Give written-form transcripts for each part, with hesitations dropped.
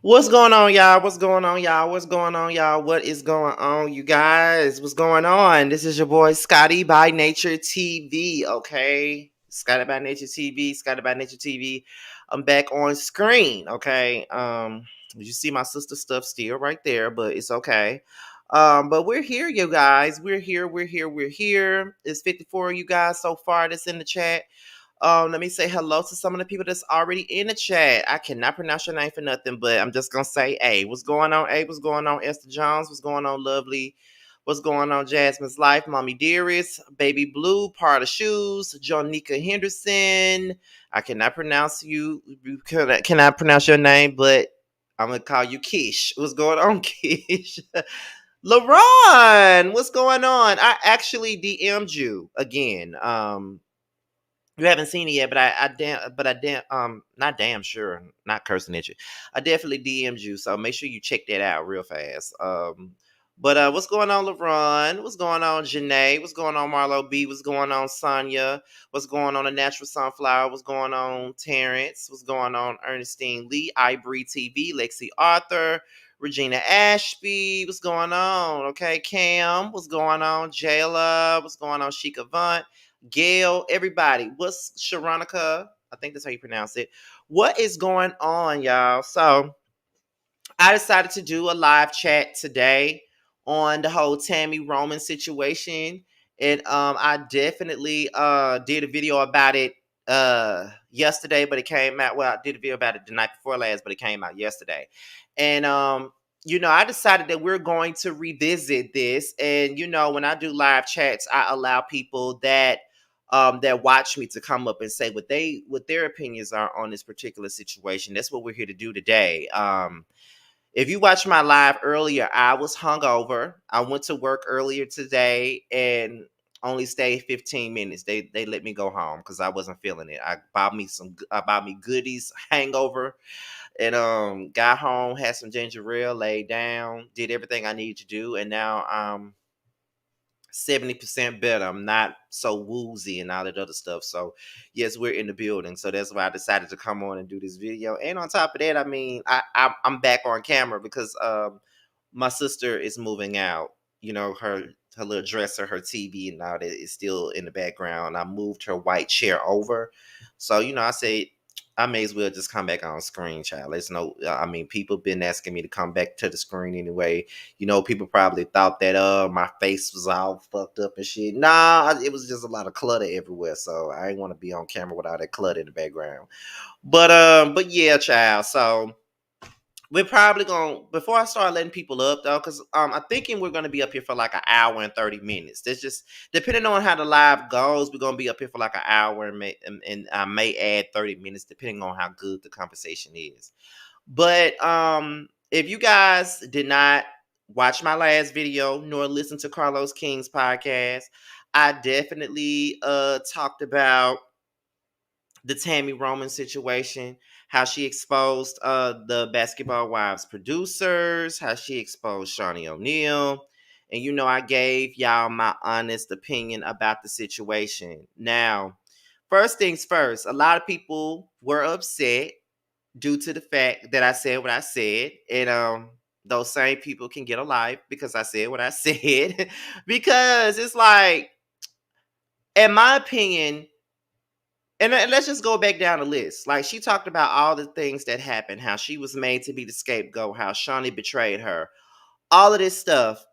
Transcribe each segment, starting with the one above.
What's going on, y'all? What's going on, y'all? What's going on, y'all? What is going on, you guys? What's going on? This is your boy Scotty by Nature TV, okay? Scotty by Nature TV, Scotty by Nature TV. I'm back on screen, okay? You see my sister stuff still right there, but it's okay. But we're here, you guys. We're here. It's 54 of you guys so far that's in the chat. Let me say hello to some of the people that's already in the chat. I cannot pronounce your name for nothing, but I'm just gonna say, hey, what's going on? Hey, what's going on, Esther Jones? What's going on, Lovely? What's going on, Jasmine's Life, Mommy Dearest, Baby Blue, Part of Shoes, Jonica Henderson. I cannot pronounce cannot pronounce your name, but I'm gonna call you Kish. What's going on, Kish? LaRon, what's going on? I actually DM'd you again. You haven't seen it yet, but not damn sure, not cursing at you. I definitely DM'd you, so make sure you check that out real fast. But what's going on, LeBron? What's going on, Janae? What's going on, Marlo B? What's going on, Sonia? What's going on, the Natural Sunflower? What's going on, Terrence? What's going on, Ernestine Lee? Ibree TV, Lexi Arthur, Regina Ashby. What's going on? Okay, Cam. What's going on, Jayla? What's going on, Sheikah Vunt? Gail, everybody. What's Sharonica? I think that's how you pronounce it. What is going on, y'all? So I decided to do a live chat today on the whole Tammy Roman situation. And I definitely did a video about it yesterday, but it came out. Well, I did a video about it the night before last, but it came out yesterday. And I decided that we're going to revisit this. And when I do live chats, I allow people that watch me to come up and say what their opinions are on this particular situation. That's what we're here to do today. If you watched my live earlier, I was hungover. I went to work earlier today and only stayed 15 minutes. They let me go home because I wasn't feeling it. I bought me goodies, hangover, and got home, had some ginger ale, laid down, did everything I needed to do, and now I'm 70% better. I'm not so woozy and all that other stuff. So yes, we're in the building. So that's why I decided to come on and do this video. And on top of that, I mean, I'm back on camera because my sister is moving out. Her little dresser, her TV and all that is still in the background. I moved her white chair over. So, I said I may as well just come back on screen, child. Let's know. I mean, people been asking me to come back to the screen anyway. People probably thought that my face was all fucked up and shit. Nah, it was just a lot of clutter everywhere. So I didn't want to be on camera with all that clutter in the background. But yeah, child. So we're probably gonna before I start letting people up though, because I'm thinking we're gonna be up here for like an hour and 30 minutes. That's just depending on how the live goes. We're gonna be up here for like an hour and I may add 30 minutes depending on how good the conversation is. But if you guys did not watch my last video nor listen to Carlos King's podcast, I definitely talked about the Tammy Roman situation, how she exposed the Basketball Wives producers, how she exposed Shaunie O'Neal. And I gave y'all my honest opinion about the situation. Now, first things first, a lot of people were upset due to the fact that I said what I said. And those same people can get a life because I said what I said. Because it's like, in my opinion, and let's just go back down the list. Like, she talked about all the things that happened, how she was made to be the scapegoat, how Shaunie betrayed her, all of this stuff.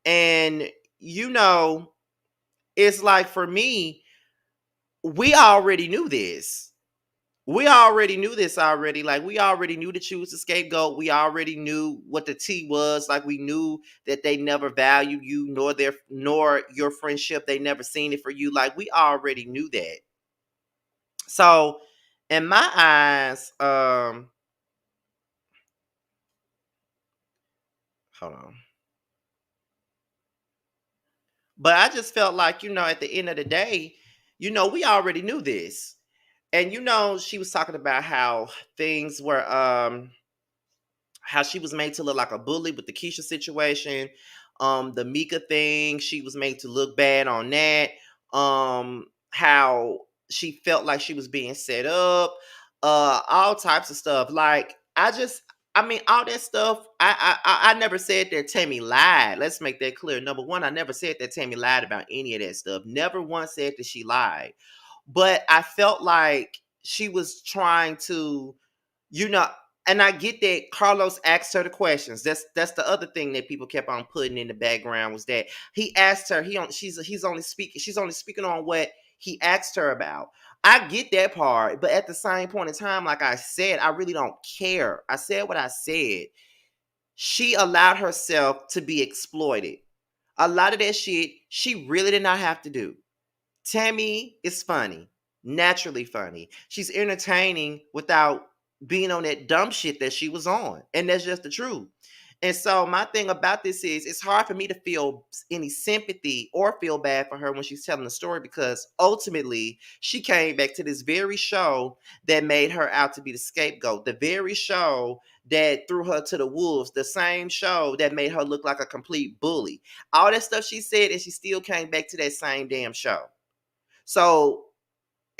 And it's like, for me, we already knew this. We already knew this already. Like, we already knew that she was the scapegoat. We already knew what the tea was. Like, we knew that they never valued you nor your friendship. They never seen it for you. Like, we already knew that. So, in my eyes, hold on. But I just felt like, at the end of the day, we already knew this. And she was talking about how things were how she was made to look like a bully with the Keisha situation. The Mika thing, she was made to look bad on that. How she felt like she was being set up, all types of stuff. Like, I mean, all that stuff. I never said that Tammy lied. Let's make that clear. Number one, I never said that Tammy lied about any of that stuff. Never once said that she lied. But I felt like she was trying to, you know, and I get that Carlos asked her the questions. That's the other thing that people kept on putting in the background was that he asked her. She's only speaking on what he asked her about. I get that part, but at the same point in time, like I said, I really don't care. I said what I said. She allowed herself to be exploited. A lot of that shit she really did not have to do. Tammy is funny, naturally funny. She's entertaining without being on that dumb shit that she was on. And that's just the truth. And so my thing about this is it's hard for me to feel any sympathy or feel bad for her when she's telling the story because ultimately she came back to this very show that made her out to be the scapegoat, the very show that threw her to the wolves, the same show that made her look like a complete bully. All that stuff she said, and she still came back to that same damn show. So,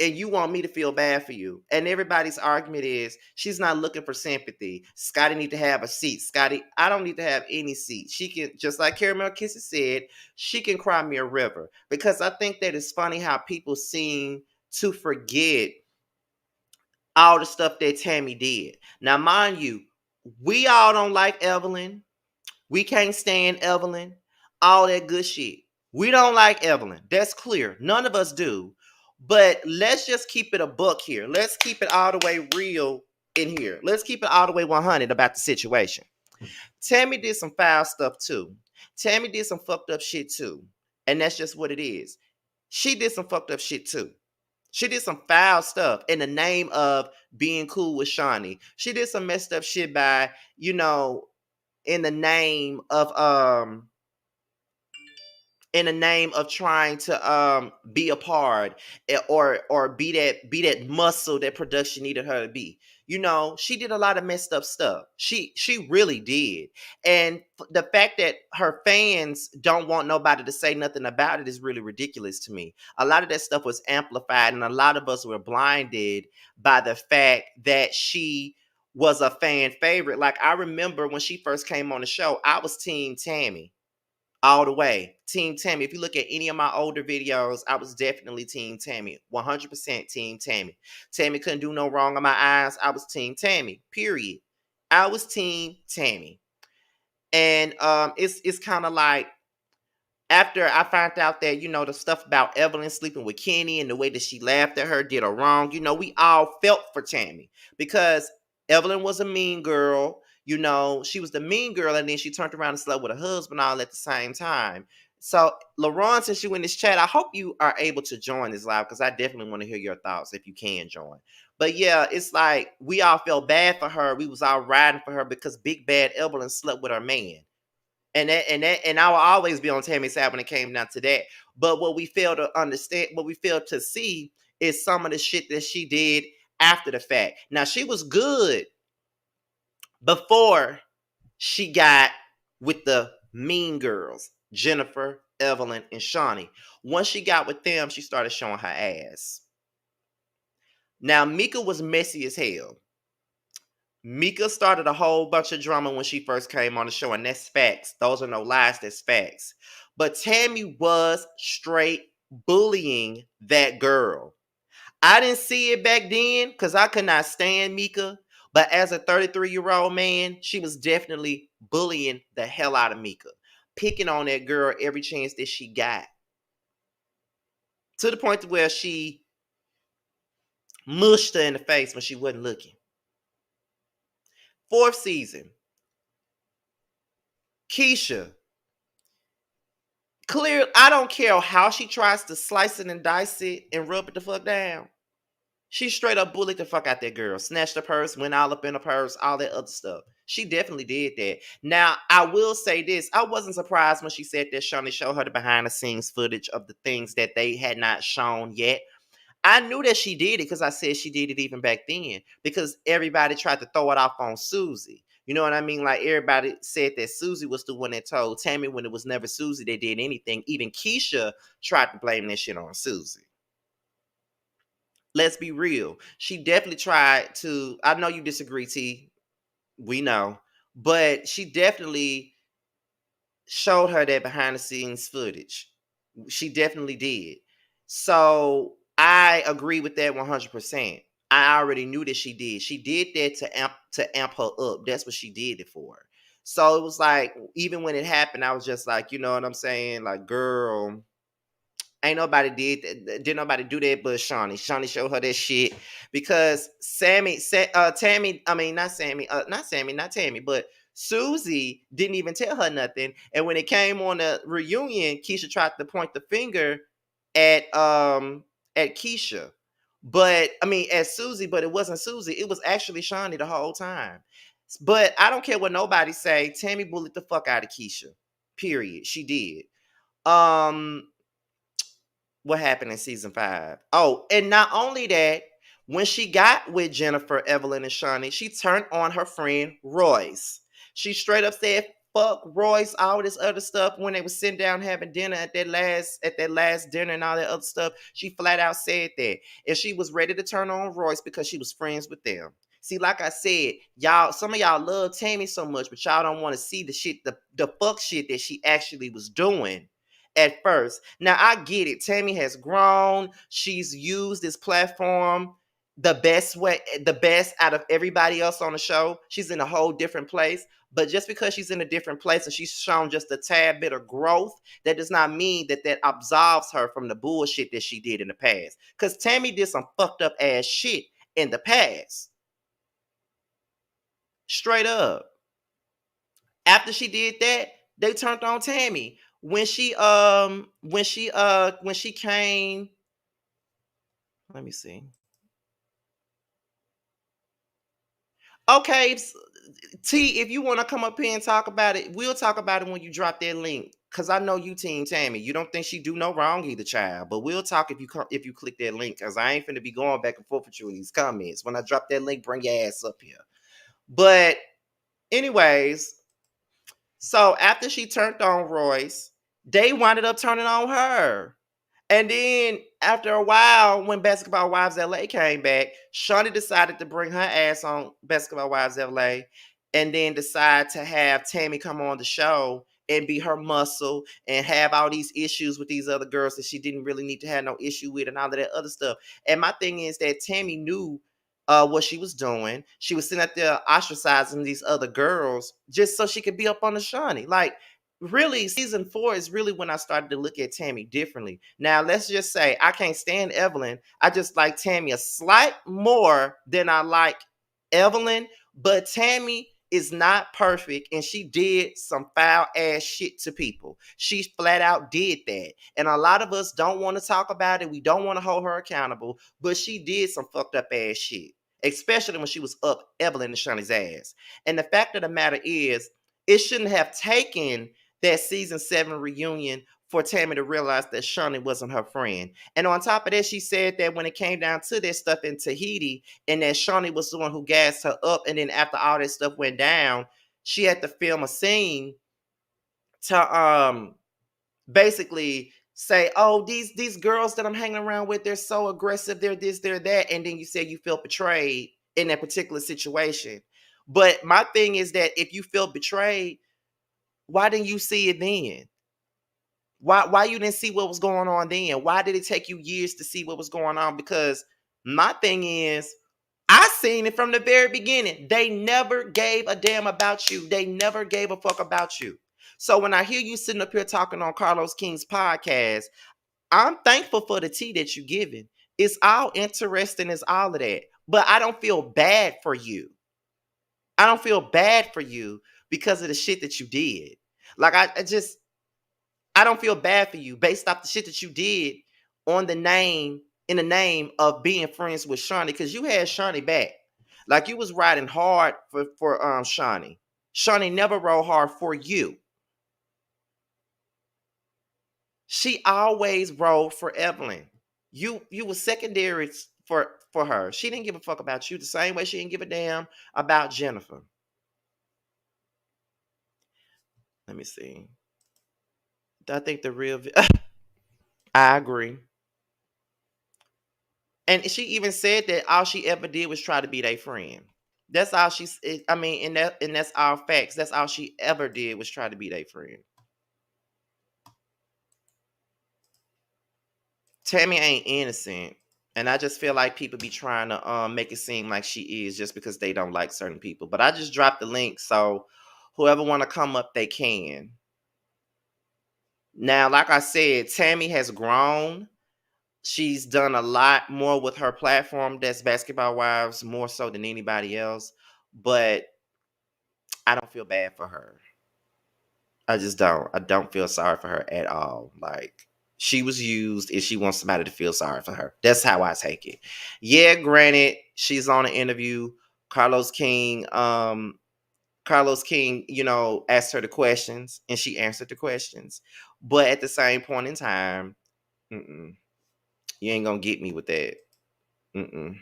and you want me to feel bad for you. And everybody's argument is she's not looking for sympathy. Scotty need to have a seat. Scotty, I don't need to have any seat. She can, just like Caramel Kisses said, she can cry me a river. Because I think that it's funny how people seem to forget all the stuff that Tammy did. Now, mind you, we all don't like Evelyn. We can't stand Evelyn. All that good shit. We don't like Evelyn. That's clear. None of us do. But let's just keep it a buck here. Let's keep it all the way real in here. Let's keep it all the way 100 about the situation. Tammy did some foul stuff too. Tammy did some fucked up shit too. And that's just what it is. She did some fucked up shit too. She did some foul stuff in the name of being cool with Shaunie. She did some messed up shit by, in the name of trying to be a part or be that muscle that production needed her to be. She did a lot of messed up stuff. She really did. And the fact that her fans don't want nobody to say nothing about it is really ridiculous to me. A lot of that stuff was amplified and a lot of us were blinded by the fact that she was a fan favorite. Like I remember when she first came on the show, I was Team Tammy all the way. Team Tammy. If you look at any of my older videos, I was definitely Team Tammy. 100% Team Tammy. Tammy couldn't do no wrong in my eyes. I was Team Tammy. Period. I was Team Tammy. And it's kind of like after I found out that, the stuff about Evelyn sleeping with Kenny and the way that she laughed at her did her wrong, we all felt for Tammy because Evelyn was a mean girl. She was the mean girl, and then she turned around and slept with her husband all at the same time. So, LaRon, since you in this chat, I hope you are able to join this live because I definitely want to hear your thoughts if you can join. But yeah, it's like we all felt bad for her. We was all riding for her because Big Bad Evelyn slept with her man. And I will always be on Tammy's side when it came down to that. But what we fail to understand, what we fail to see is some of the shit that she did after the fact. Now, she was good before she got with the mean girls, Jennifer, Evelyn, and Shaunie. Once she got with them, she started showing her ass. Now, Mika was messy as hell. Mika started a whole bunch of drama when she first came on the show, and that's facts. Those are no lies, that's facts. But Tammy was straight bullying that girl. I didn't see it back then because I could not stand Mika. But as a 33-year-old man, she was definitely bullying the hell out of Mika. Picking on that girl every chance that she got. To the point where she mushed her in the face when she wasn't looking. 4th season. Keisha. Clear, I don't care how she tries to slice it and dice it and rub it the fuck down. She straight up bullied the fuck out that girl. Snatched her purse, went all up in her purse, all that other stuff. She definitely did that. Now, I will say this. I wasn't surprised when she said that Shaunie showed her the behind the scenes footage of the things that they had not shown yet. I knew that she did it because I said she did it even back then. Because everybody tried to throw it off on Susie. You know what I mean? Like everybody said that Susie was the one that told Tammy when it was never Susie that did anything. Even Keisha tried to blame this shit on Susie. Let's be real. She definitely tried to. I know you disagree, T. We know. But she definitely showed her that behind the scenes footage. She definitely did. So I agree with that 100%. I already knew that she did. She did that to amp her up. That's what she did it for. So it was like, even when it happened, I was just like, you know what I'm saying? Like, girl, ain't nobody did nobody do that but Shaunie. Shaunie showed her that shit because Tammy, I mean not Tammy, but Susie didn't even tell her nothing. And when it came on the reunion, Keisha tried to point the finger at Keisha. But I mean at Susie, but it wasn't Susie. It was actually Shaunie the whole time. But I don't care what nobody say. Tammy bullied the fuck out of Keisha. Period. She did. Um what happened in season 5. Oh, and not only that, when she got with Jennifer, Evelyn, and Shaunie, she turned on her friend Royce. She straight up said, "Fuck Royce," all this other stuff when they was sitting down having dinner at that last dinner and all that other stuff. She flat out said that. And she was ready to turn on Royce because she was friends with them. See, like I said, y'all, some of y'all love Tammy so much, but y'all don't want to see the shit, the fuck shit that she actually was doing at first. Now I get it. Tammy has grown. She's used this platform the best way, the best out of everybody else on the show. She's in a whole different place. But just because she's in a different place and she's shown just a tad bit of growth, that does not mean that that absolves her from the bullshit that she did in the past. Because Tammy did some fucked up ass shit in the past. Straight up. After she did that, they turned on Tammy. When she came, let me see. Okay, T, if you want to come up here and talk about it, we'll talk about it when you drop that link. Cause I know you team Tammy. You don't think she do no wrong either, child. But we'll talk if you click that link. Cause I ain't finna be going back and forth with you in these comments. When I drop that link, bring your ass up here. But anyways, so after she turned on Royce, they winded up turning on her. And then after a while, when Basketball Wives LA came back, Shaunie decided to bring her ass on Basketball Wives LA and then decide to have Tammy come on the show and be her muscle and have all these issues with these other girls that she didn't really need to have no issue with and all of that other stuff. And my thing is that Tammy knew what she was doing. She was sitting out there ostracizing these other girls just so she could be up on the Shaunie. Like, really, season 4 is really when I started to look at Tammy differently. Now, let's just say I can't stand Evelyn. I just like Tammy a slight more than I like Evelyn, but Tammy is not perfect and she did some foul ass shit to people. She flat out did that. And a lot of us don't want to talk about it. We don't want to hold her accountable, but she did some fucked up ass shit, especially when she was up Evelyn and Shaunie's ass. And the fact of the matter is, it shouldn't have taken that season 7 reunion for Tammy to realize that Shaunie wasn't her friend. And on top of that, she said that when it came down to that stuff in Tahiti, and that Shaunie was the one who gassed her up, and then after all that stuff went down, she had to film a scene to basically say, "Oh, these girls that I'm hanging around with, they're so aggressive, they're this, they're that," and then you say you felt betrayed in that particular situation. But my thing is that if you felt betrayed, why didn't you see it then? Why you didn't see what was going on then? Why did it take you years to see what was going on? Because my thing is, I seen it from the very beginning. They never gave a damn about you. They never gave a fuck about you. So when I hear you sitting up here talking on Carlos King's podcast, I'm thankful for the tea that you're giving. It's all interesting, it's all of that. But I don't feel bad for you. I don't feel bad for you because of the shit that you did. Like I don't feel bad for you based off the shit that you did on the name, in the name of being friends with Shaunie, because you had Shaunie back. Like you was riding hard for Shaunie. Shaunie never rode hard for you. She always rode for Evelyn. You were secondary for her. She didn't give a fuck about you the same way she didn't give a damn about Jennifer. Let me see. I think the real I agree. And she even said that all she ever did was try to be their friend. That's all she's. I mean, and that's all facts. That's all she ever did was try to be their friend. Tammy ain't innocent, and I just feel like people be trying to make it seem like she is just because they don't like certain people. But I just dropped the link, so whoever want to come up, they can. Now, like I said, Tammy has grown. She's done a lot more with her platform. That's Basketball Wives more so than anybody else. But I don't feel bad for her. I just don't. I don't feel sorry for her at all. Like she was used and she wants somebody to feel sorry for her. That's how I take it. Yeah, granted, she's on an interview. Carlos King, Carlos King, asked her the questions and she answered the questions. But at the same point in time, mm-mm, you ain't gonna get me with that. Mm-mm.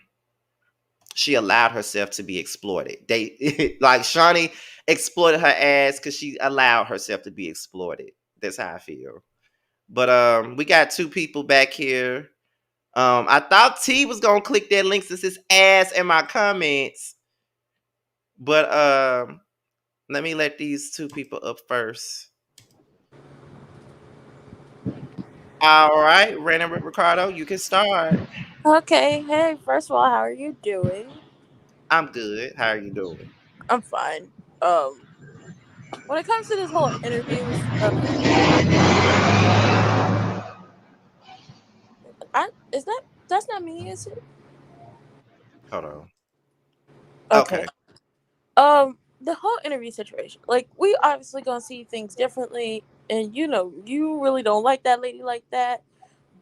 She allowed herself to be exploited. They like Shaunie exploited her ass because she allowed herself to be exploited. That's how I feel. But we got two people back here. I thought T was gonna click that link since his ass in my comments. But let me let these two people up first. All right, Random Ricardo, you can start. Okay, hey, first of all, how are you doing? I'm good. How are you doing? I'm fine. Um, when it comes to this whole interviews, okay, that's not me, is it? Hold on. Okay. Okay. The whole interview situation, like we obviously gonna see things differently, and you really don't like that lady like that.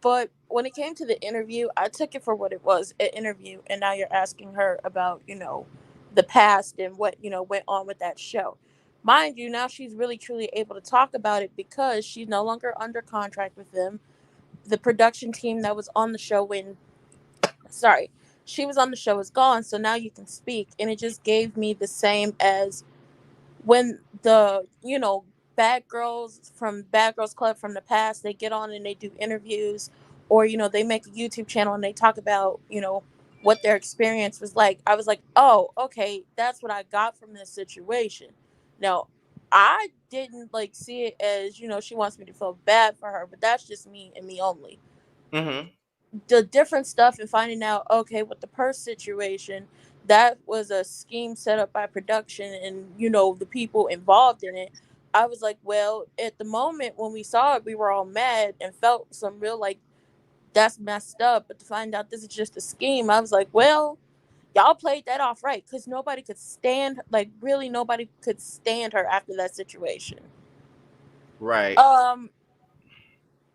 But when it came to the interview, I took it for what it was, an interview, and now you're asking her about, the past and what, went on with that show. Mind you, now she's really truly able to talk about it because she's no longer under contract with them. The production team that was on the show when sorry, she was on the show is gone, so now you can speak. And it just gave me the same as when the bad girls from Bad Girls Club from the past, they get on and they do interviews, or they make a YouTube channel and they talk about what their experience was like. I was like, oh, okay, that's what I got from this situation. Now, I didn't like see it as she wants me to feel bad for her, but that's just me and me only. Mm-hmm. The different stuff and finding out, okay, with the purse situation, that was a scheme set up by production and the people involved in it. I was like, well, at the moment when we saw it, we were all mad and felt some real like, that's messed up. But to find out this is just a scheme, I was like, well, y'all played that off right, because nobody could stand, like really nobody could stand her after that situation. Right. um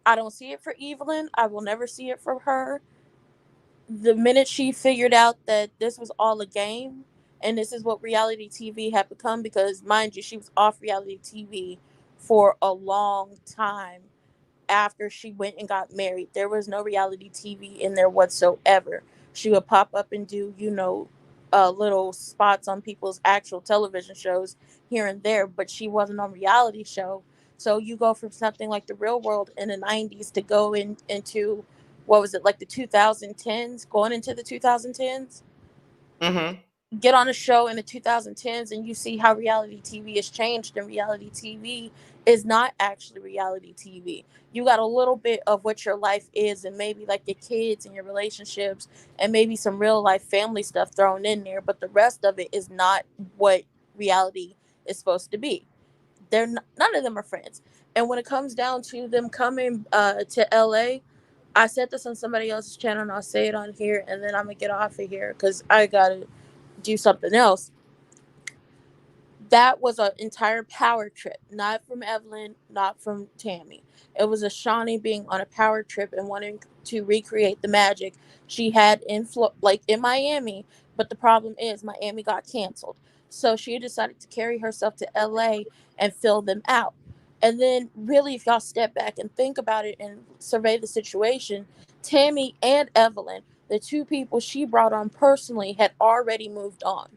I don't see it for Evelyn. I will never see it for her. The minute she figured out that this was all a game and this is what reality TV had become, because mind you, she was off reality TV for a long time after she went and got married. There was no reality TV in there whatsoever. She would pop up and do, little spots on people's actual television shows here and there, but she wasn't on reality show. So you go from something like The Real World in the 90s to go into, what was it, like the 2010s, going into the 2010s, Mm-hmm. get on a show in the 2010s and you see how reality TV has changed, and reality TV is not actually reality TV. You got a little bit of what your life is, and maybe like your kids and your relationships and maybe some real life family stuff thrown in there, but the rest of it is not what reality is supposed to be. None of them are friends. And when it comes down to them coming to LA, I said this on somebody else's channel and I'll say it on here, and then I'm gonna get off of here because I gotta do something else. That was an entire power trip, not from Evelyn, not from Tammy. It was a Shaunie being on a power trip and wanting to recreate the magic she had like in Miami. But the problem is Miami got canceled, so she decided to carry herself to LA and fill them out. And then, really, if y'all step back and think about it and survey the situation, Tammy and Evelyn, the two people she brought on personally, had already moved on.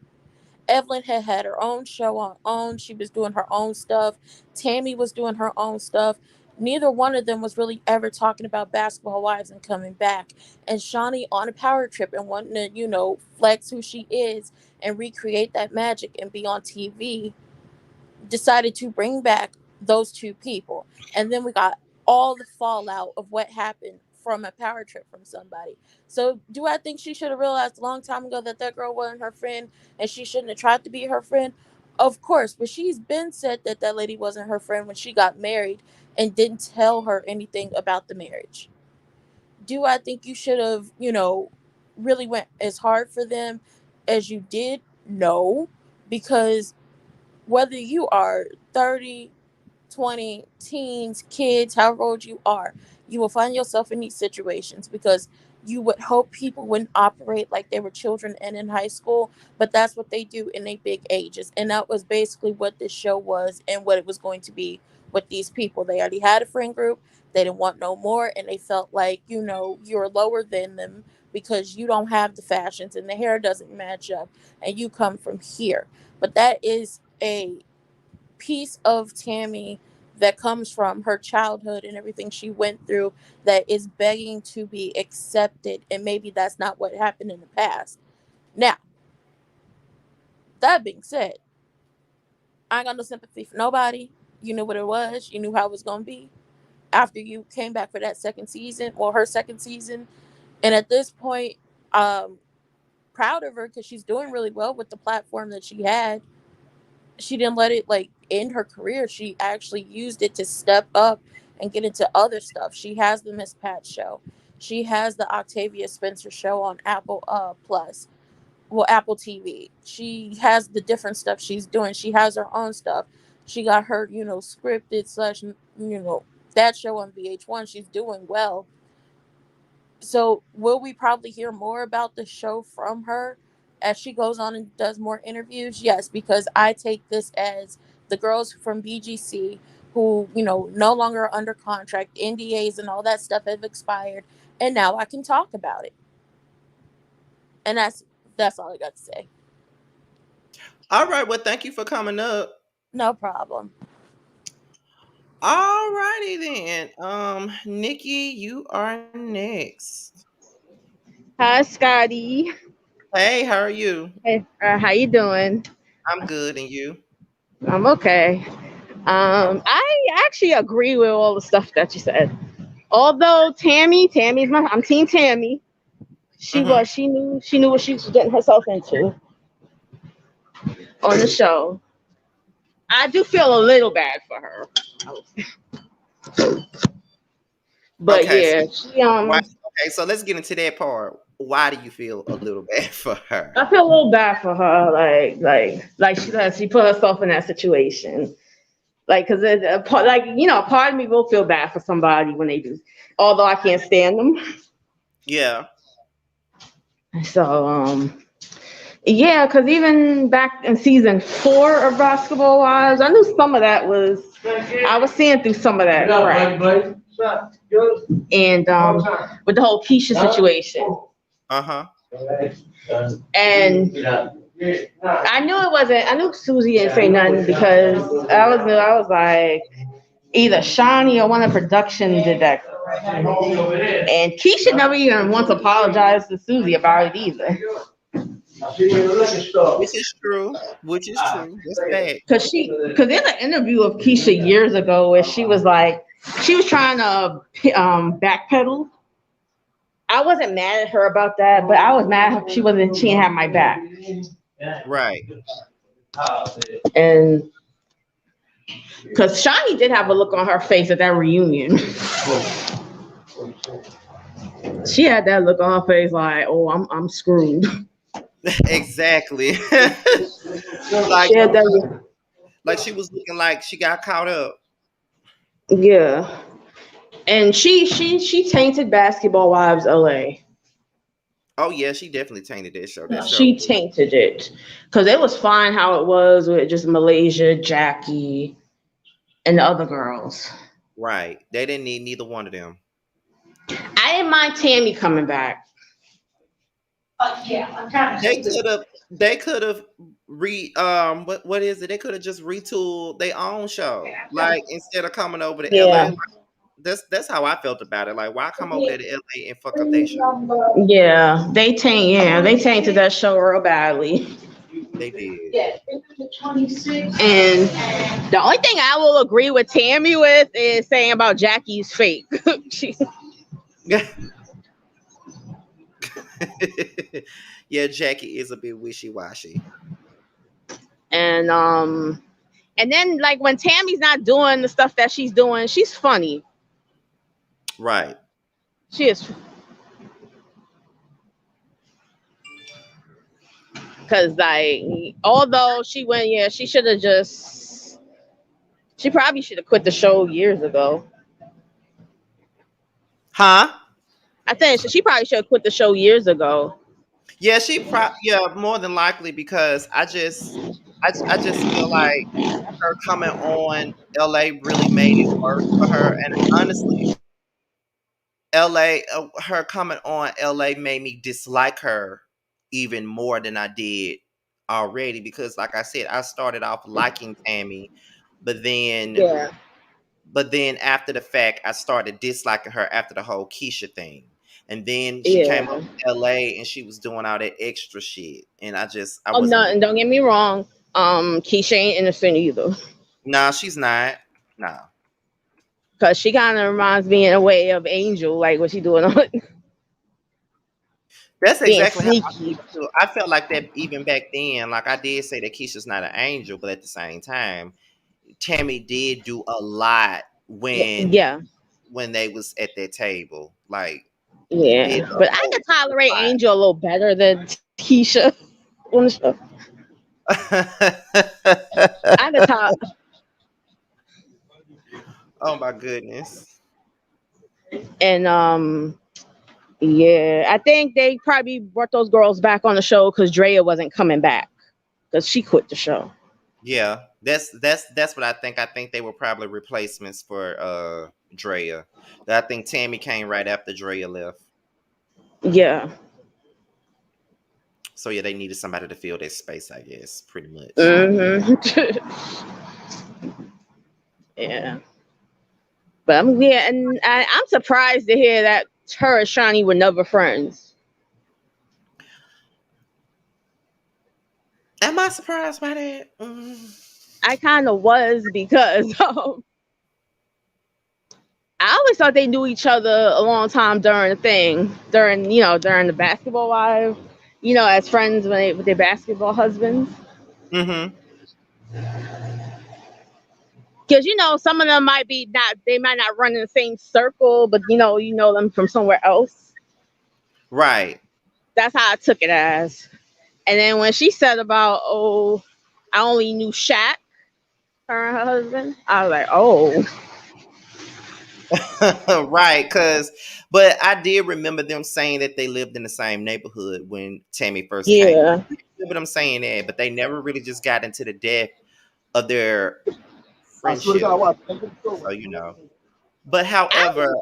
Evelyn had her own show on own. She was doing her own stuff. Tammy was doing her own stuff. neither one of them was really ever talking about Basketball Wives and coming back. And Shaunie on a power trip and wanting to, flex who she is and recreate that magic and be on TV, decided to bring back those two people. And then we got all the fallout of what happened from a power trip from somebody. So, do I think she should have realized a long time ago that that girl wasn't her friend and she shouldn't have tried to be her friend? Of course, but she's been said that that lady wasn't her friend when she got married and didn't tell her anything about the marriage. Do I think you should have, really went as hard for them as you did? No, because whether you are 30, 20, teens, kids, however old you are, you will find yourself in these situations because you would hope people wouldn't operate like they were children and in high school, but that's what they do in their big ages. And that was basically what this show was and what it was going to be with these people. They already had a friend group, they didn't want no more, and they felt like, you're lower than them because you don't have the fashions and the hair doesn't match up and you come from here. But that is a piece of Tammy that comes from her childhood and everything she went through that is begging to be accepted. And maybe that's not what happened in the past. Now, that being said, I ain't got no sympathy for nobody. You knew what it was, you knew how it was going to be after you came back for that second season or her second season. And at this point, um, proud of her because she's doing really well with the platform that she had. She didn't let it like end her career. She actually used it to step up and get into other stuff. She has the Miss Pat show. She has the Octavia Spencer show on Apple Plus. Well, Apple TV. She has the different stuff she's doing. She has her own stuff. She got her, scripted slash, that show on VH1. She's doing well. So, will we probably hear more about the show from her as she goes on and does more interviews? Yes, because I take this as the girls from BGC who, no longer are under contract, NDAs and all that stuff have expired, and now I can talk about it. And that's all I got to say. All right. Well, thank you for coming up. No problem. All righty then. Nikki, you are next. Hi, Scotty. Hey, how are you? Hey, how you doing? I'm good, and you? I'm okay. Oh. I actually agree with all the stuff that you said. Although I'm Team Tammy. Mm-hmm. She knew what she was getting herself into on the show. I do feel a little bad for her, but Okay. So yeah, why? Okay. So let's get into that part. Why do you feel a little bad for her? I feel a little bad for her. Like she put herself in that situation. Like, cause part of me will feel bad for somebody when they do, although I can't stand them. Yeah. So, yeah, cause even back in season 4 of Basketball Wives, I knew some of that I was seeing through some of that crap. And with the whole Keisha situation, Uh-huh. and I knew it wasn't. I knew Susie didn't say nothing because I was like, either Shaunie or one of production did that. And Keisha never even once apologized to Susie about it either. Which is true. Which is true. That's bad. Because in an interview of Keisha years ago where she was like, she was trying to backpedal. I wasn't mad at her about that, but I was mad she didn't have my back. Right. And because Shaunie did have a look on her face at that reunion. She had that look on her face like, oh, I'm screwed. Exactly. like She had that, like she was looking like she got caught up. yeah. And she tainted Basketball Wives LA. Oh yeah, she definitely tainted that show. That show. She tainted it because it was fine how it was with just Malaysia, Jackie, and the other girls. Right. They didn't need neither one of them. I didn't mind Tammy coming back. Yeah, I'm trying to. They could have what is it? They could have just retooled their own show. Like instead of coming over to LA. Yeah, That's how I felt about it. Like, why come over there to LA and fuck up their show? Yeah, they tainted that show real badly. They did. And the only thing I will agree with Tammy with is saying about Jackie's fake. she, Yeah, Jackie is a bit wishy washy. and and then like when Tammy's not doing the stuff that she's doing, she's funny. Right. She is because like although she went, yeah, she should have just she probably should have quit the show years ago. Huh? I think she probably should have quit the show years ago. Yeah, yeah, more than likely because I just feel like her coming on LA really made it worse for her. And honestly, her coming on LA made me dislike her even more than I did already because like I said, I started off liking Tammy, but then Yeah, after the fact I started disliking her after the whole Keisha thing. And then she came yeah. up to LA and she was doing all that extra shit. And I Oh no, wasn't with and don't get me wrong. Keisha ain't innocent either. No, she's not. No. Cause she kind of reminds me in a way of Angel, like what she doing on That's being exactly how I sneaky. feel too. I felt like that even back then. Like I did say that Keisha's not an angel, but at the same time, Tammy did do a lot Yeah, when they was at that table. Like he did yeah. a But I whole could tolerate Angel a little better than Keisha on the show. lot. I could talk, Oh my goodness. and yeah, I think they probably brought those girls back on the show because Drea wasn't coming back because she quit the show. Yeah, that's what I think. I think they were probably replacements for Drea. I think Tammy came right after Drea left. Yeah. So yeah, they needed somebody to fill that space, I guess, pretty much. Yeah. But yeah, and I'm surprised to hear that her and Shaunie were never friends. Am I surprised by that? Mm. I kind of was because I always thought they knew each other a long time during the thing, during the basketball live, as friends when with their basketball husbands. Mm-hmm. Because some of them they might not run in the same circle, but you know them from somewhere else. Right. That's how I took it as. And then when she said about, oh, I only knew Shaq, her and her husband, I was like, oh, Right, but I did remember them saying that they lived in the same neighborhood when Tammy first came. yeah. I remember them saying that, but they never really just got into the depth of their I swear to friendship. God, watch. So But I however,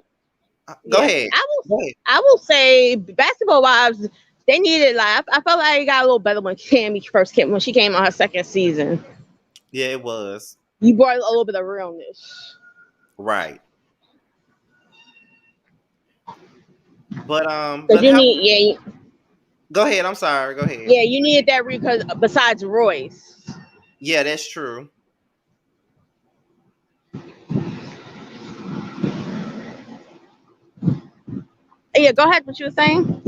go yeah, ahead. Go ahead. I will say basketball wives, they needed like I felt like it got a little better when Tammy first came when she came on her second season. Yeah, it was. You brought a little bit of realness. Right. But Because you how need go ahead, I'm sorry, go ahead. yeah, you needed that because besides Royce. Yeah, that's true. Yeah, go ahead, what you were saying?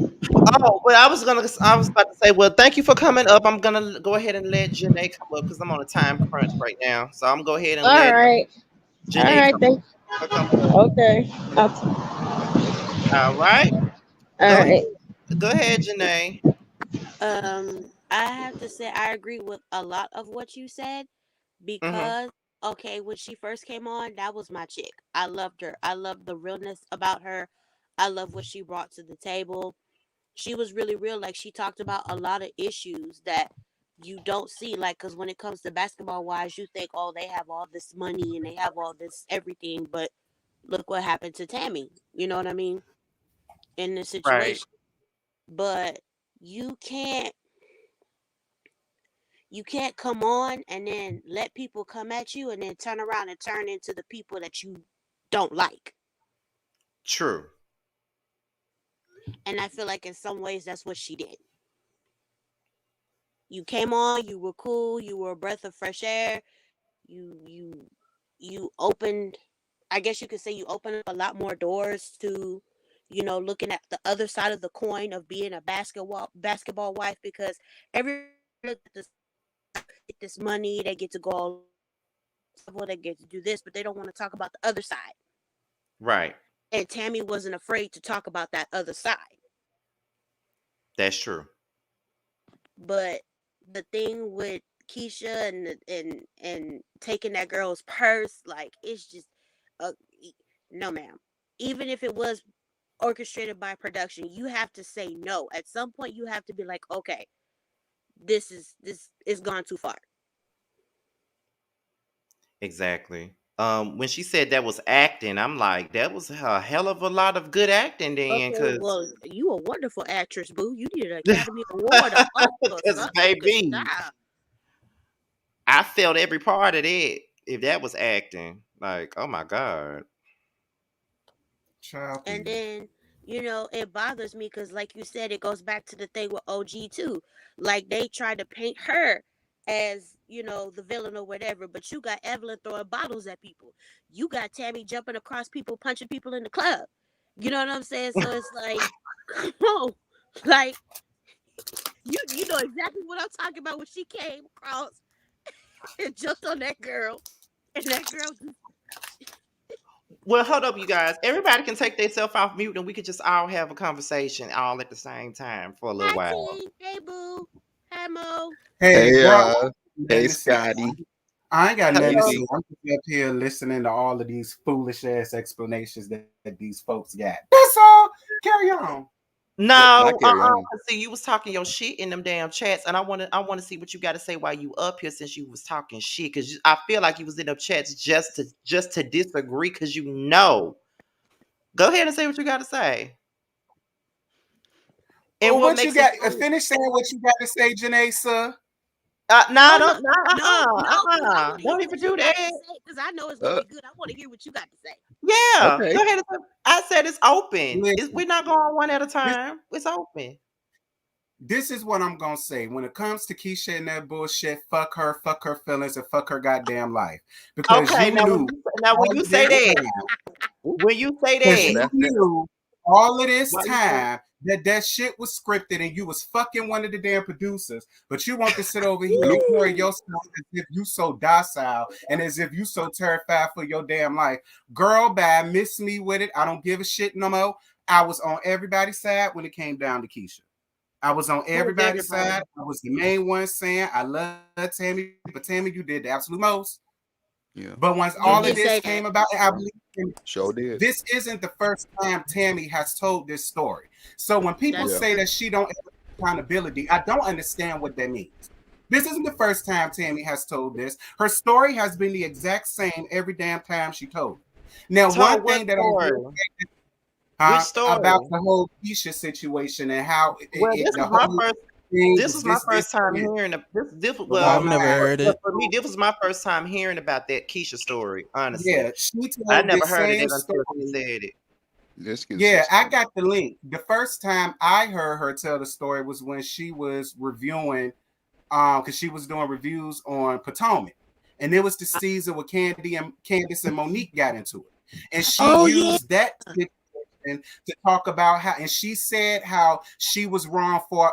Oh, well, I was about to say, well, thank you for coming up. I'm gonna go ahead and let Janae come up because I'm on a time crunch right now. So I'm gonna go ahead and All let right. All Janae right, thanks. come up. Okay. All right, All go ahead, right. go ahead, Janae. I have to say I agree with a lot of what you said Mm-hmm. because okay, when she first came on, that was my chick. I loved her. I loved the realness about her. I love what she brought to the table. She was really real. Like she talked about a lot of issues that you don't see. Like, because when it comes to basketball wise, you think, oh, they have all this money and they have all this everything, but look what happened to Tammy. You know what I mean? In this Right. situation, but you can't you can't come on and then let people come at you and then turn around and turn into the people that you don't like. True. And I feel like in some ways that's what she did. You came on, you were cool, you were a breath of fresh air. You opened, I guess you could say you opened up a lot more doors to, looking at the other side of the coin of being a basketball wife, because everybody look at this get this money, they get to go all travel, they get to do this, but they don't want to talk about the other side. Right. And Tammy wasn't afraid to talk about that other side. That's true. But the thing with Keisha and taking that girl's purse, like, it's just uh, no, ma'am. Even if it was orchestrated by production, you have to say no. At some point, you have to be like, okay, this is gone too far. Exactly. When she said that was acting, I'm like, that was a hell of a lot of good acting then, Okay, because well, you a wonderful actress, boo. You need an Academy Award, an Oscar, because something. Good baby, job. I felt every part of that. If that was acting, like, oh my god. Child, And please. then, it bothers me because, like you said, it goes back to the thing with OG too. Like, they tried to paint her as, the villain or whatever, but you got Evelyn throwing bottles at people. You got Tammy jumping across people, punching people in the club. You know what I'm saying? So it's like, come on. Like, you know exactly what I'm talking about when she came across and jumped on that girl. And that girl just, Well, hold up, you guys. Everybody can take themselves off mute, and we could just all have a conversation all at the same time for a little hi, while. T. Hey, boo. Hi, Mo. Hey, Hey, bro, hey, nothing to say. Scotty, I ain't got nothing to Hello. say. Nikki. I'm just up here listening to all of these foolish ass explanations that these folks got. That's all. Carry on. Not No, carry on. see, you was talking your shit in them damn chats, and I want to see what you got to say while you up here, since you was talking shit, because I feel like you was in them chats just to disagree, because you know. Go ahead and say what you got to say, and Well, what what you makes it got? funny. Finish saying what you got to say, Janae, sir. No, Oh no, don't, no, no, no, because I want to hear don't even what you do got to that. say. Because I know it's gonna Uh, be good. I want to hear what you got to say. Yeah, okay. go ahead. I said it's open. Listen, We're not going one at a this time. It's open. this is what I'm gonna say. When it comes to Keisha and that bullshit, fuck her feelings, and fuck her goddamn life. Because Okay, you knew now when all you of say this that, time, Ooh, when you say because and that, you that's that. knew all of this why you say? time that shit was scripted and you was fucking one of the damn producers, but you want to sit over here and carry Woo! yourself as if you so docile and as if you so terrified for your damn life. Girl, bye, miss me with it. I don't give a shit no more. I was on everybody's side when it came down to Keisha. I was on Who's everybody's everybody? side. I was the main one saying I love Tammy, but Tammy, you did the absolute most. Yeah, But once You all of did this say came that. about, I believe sure did. this isn't the first time Tammy has told this story. So when people That's Yeah, say true. that she don't have accountability, I don't understand what that means. This isn't the first time Tammy has told this. Her story has been the exact same every damn time she told it. Now, one Told what thing that I will story? say Which about story? the whole Keisha situation and how Well, the whole thing this was was my this first time and hearing the whole well, I've never nine. heard well, it. for me, this was my first time hearing about that Keisha story. Honestly, Yeah, she I told never this heard of same it until she story. said it. just Yeah, I consistent. got the link. The first time I heard her tell the story was when she was reviewing, because she was doing reviews on Potomac, and it was the season where Candace and Monique got into it, and she Oh yeah. used that situation to talk about how, and she said how she was wrong for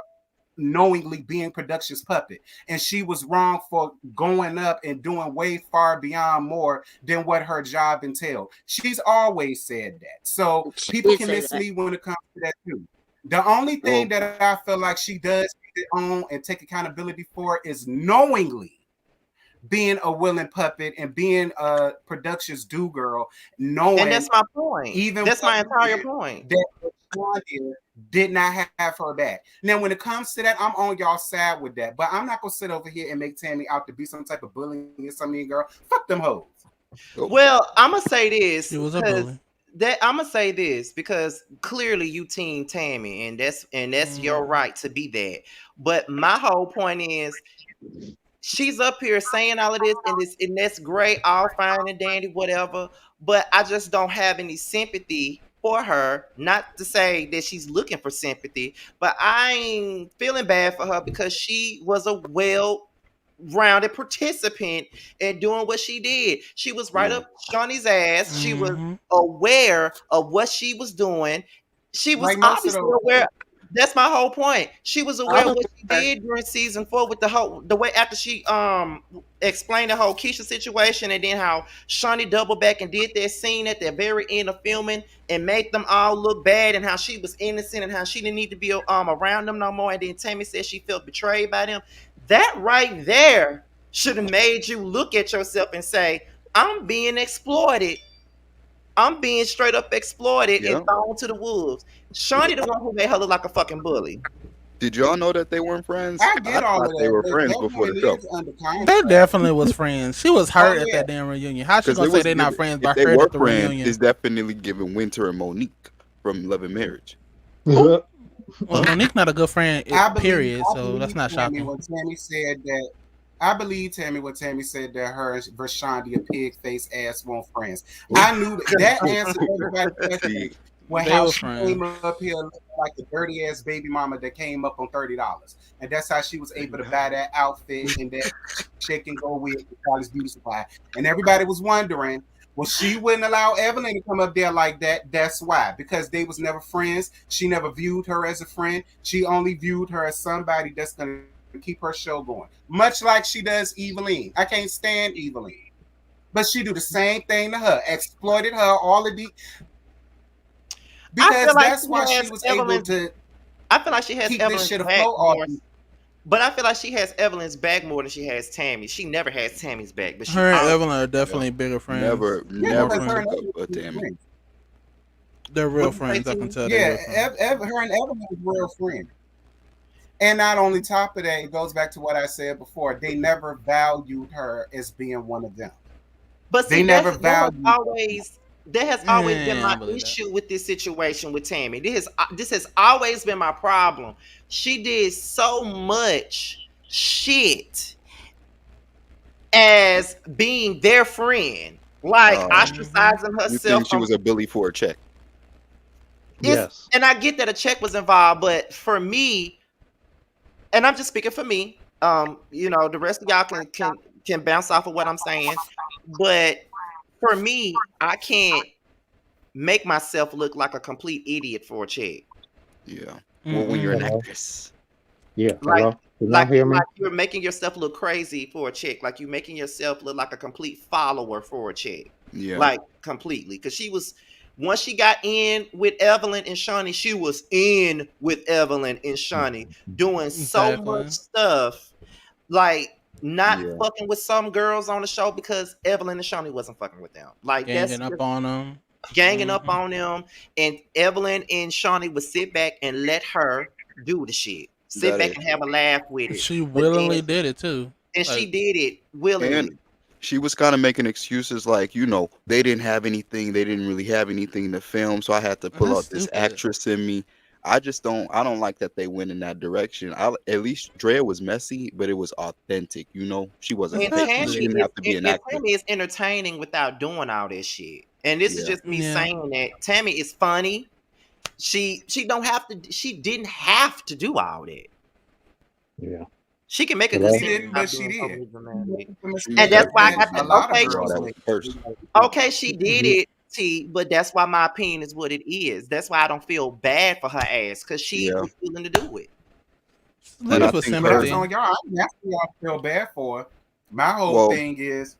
knowingly being production's puppet, and she was wrong for going up and doing way far beyond more than what her job entailed. She's always said that, so She people did can say that. mislead when it comes to that too. The only thing Well, that I feel like she does own and take accountability for is knowingly being a willing puppet and being a production's do girl, And that's knowing my point. even That's my entire when point. that Shaunie did not have her back. Now, when it comes to that, I'm on y'all side with that. But I'm not gonna sit over here and make Tammy out to be some type of bullying or something, girl. Fuck them hoes. oh, Well, I'm gonna say She this was a because bully. clearly you team Tammy, and that's your Mm. right to be that. But my whole point is, she's up here saying all of this, and that's great, all fine and dandy, whatever. But I just don't have any sympathy for her. Not to say that she's looking for sympathy, but I ain't feeling bad for her because she was a well-rounded participant in doing what she did. She was right Yeah. up Shaunie's ass. She was Mm-hmm. aware of what she was doing. She was Like most of obviously those. aware. That's my whole point. She was aware All of of what she her. did during season 4 with the way after she explained the whole Keisha situation, and then how Shawnee doubled back and did that scene at the very end of filming and made them all look bad, and how she was innocent and how she didn't need to be around them no more. And then Tammy said she felt betrayed by them. That right there should have made you look at yourself and say, I'm being exploited. I'm being straight up exploited and Yeah. thrown to the wolves. Shawnee the one who made her look like a fucking bully. Did y'all know that they weren't friends? I I get all of thought they that, were but friends that before the woman show. is under They contract. definitely was friends. She was Oh hurt at yeah. that damn reunion. How she Because gonna it say was they not giving, friends if by they hurt were at the friends, reunion? it's definitely giving Winter and Monique from Love and Marriage. Well, Huh? Monique's not a good friend, period. I So that's believe not Tammy shocking. when Tammy said that. I believe Tammy when Tammy said that her and Rashonda, a pig face ass, weren't friends. I knew that answered everybody's question. See, Well, They how were she came friends. up here looking like a dirty ass baby mama that came up on $30, and that's how she was able to buy that outfit and that chick and go with Charlie's Beauty Supply. And everybody was wondering, well, she wouldn't allow Evelyn to come up there like that. That's why, because they was never friends. She never viewed her as a friend. She only viewed her as somebody that's gonna keep her show going, much like she does Evelyn. I can't stand Evelyn, but she do the same thing to her, exploited her all of the I feel because like that's why she she has was able Evelyn's. to I feel like she has keep this Evelyn's shit back afloat all more, these. but I feel like she has Evelyn's back more than she has Tammy. She never has Tammy's back, but she Her and always. Evelyn are yeah. definitely bigger friends, Never, Yeah, more never because her friends. and took up Evelyn a was Tammy. friends. They're real What you say, friends. I can T? tell they're Yeah, real friends. her and Evelyn was real friends. And not only top of that, it goes back to what I said before. They never valued her as being one of them. But They see, never valued her. that has always been Yeah, I my don't believe that. issue with this situation with Tammy. This has always been my problem. She did so much shit as being their friend, like Hmm. ostracizing You herself think she from was a bully for a check? it's. Yes. And I get that a check was involved, but for me, and I'm just speaking for me. The rest of y'all can bounce off of what I'm saying, but for me, I can't make myself look like a complete idiot for a check. Yeah. Well, when you're an Mm-mm. Hello. actress. Yeah. Like, Hello. Can y'all hear me? like you're making yourself look crazy for a check. Like you're making yourself look like a complete follower for a check. Yeah. Like completely, because she was. Once she got in with Evelyn and Shaunie, she was in with Evelyn and Shaunie, doing so much Exactly. stuff, like not Yeah. fucking with some girls on the show because Evelyn and Shaunie wasn't fucking with them. Like that's Ganging up on them. ganging up Hmm. on them, and Evelyn and Shawnee would sit back and let her do the shit. Sit That back is and have a laugh with it. She But then, willingly did it too. and she Like, did it and willingly. she was kind of making excuses like, they didn't have anything, they didn't really have anything to film, so I had to and pull that's out this stupid. actress in me. I don't like that they went in that direction. At least Drea was messy, but it was authentic. She wasn't And faking. She Exactly. didn't have to be an actor. Tammy is entertaining without doing all this shit. And this is Yeah. just me Yeah. saying that Tammy is funny. She don't have to. She didn't have to do all that. Yeah. She can make a good Hello. She scene didn't, but without she doing did. overly dramatic. The She was And mistake that's why I definitely got that a to. being lot of Okay, do all girls that make. with a person. okay, she did it, T, but that's why my opinion is what it is. That's why I don't feel bad for her ass, because she Yeah. was willing to do it. And Looking I for think But that's sympathy. on y'all. That's what y'all feel bad for. My whole well, thing is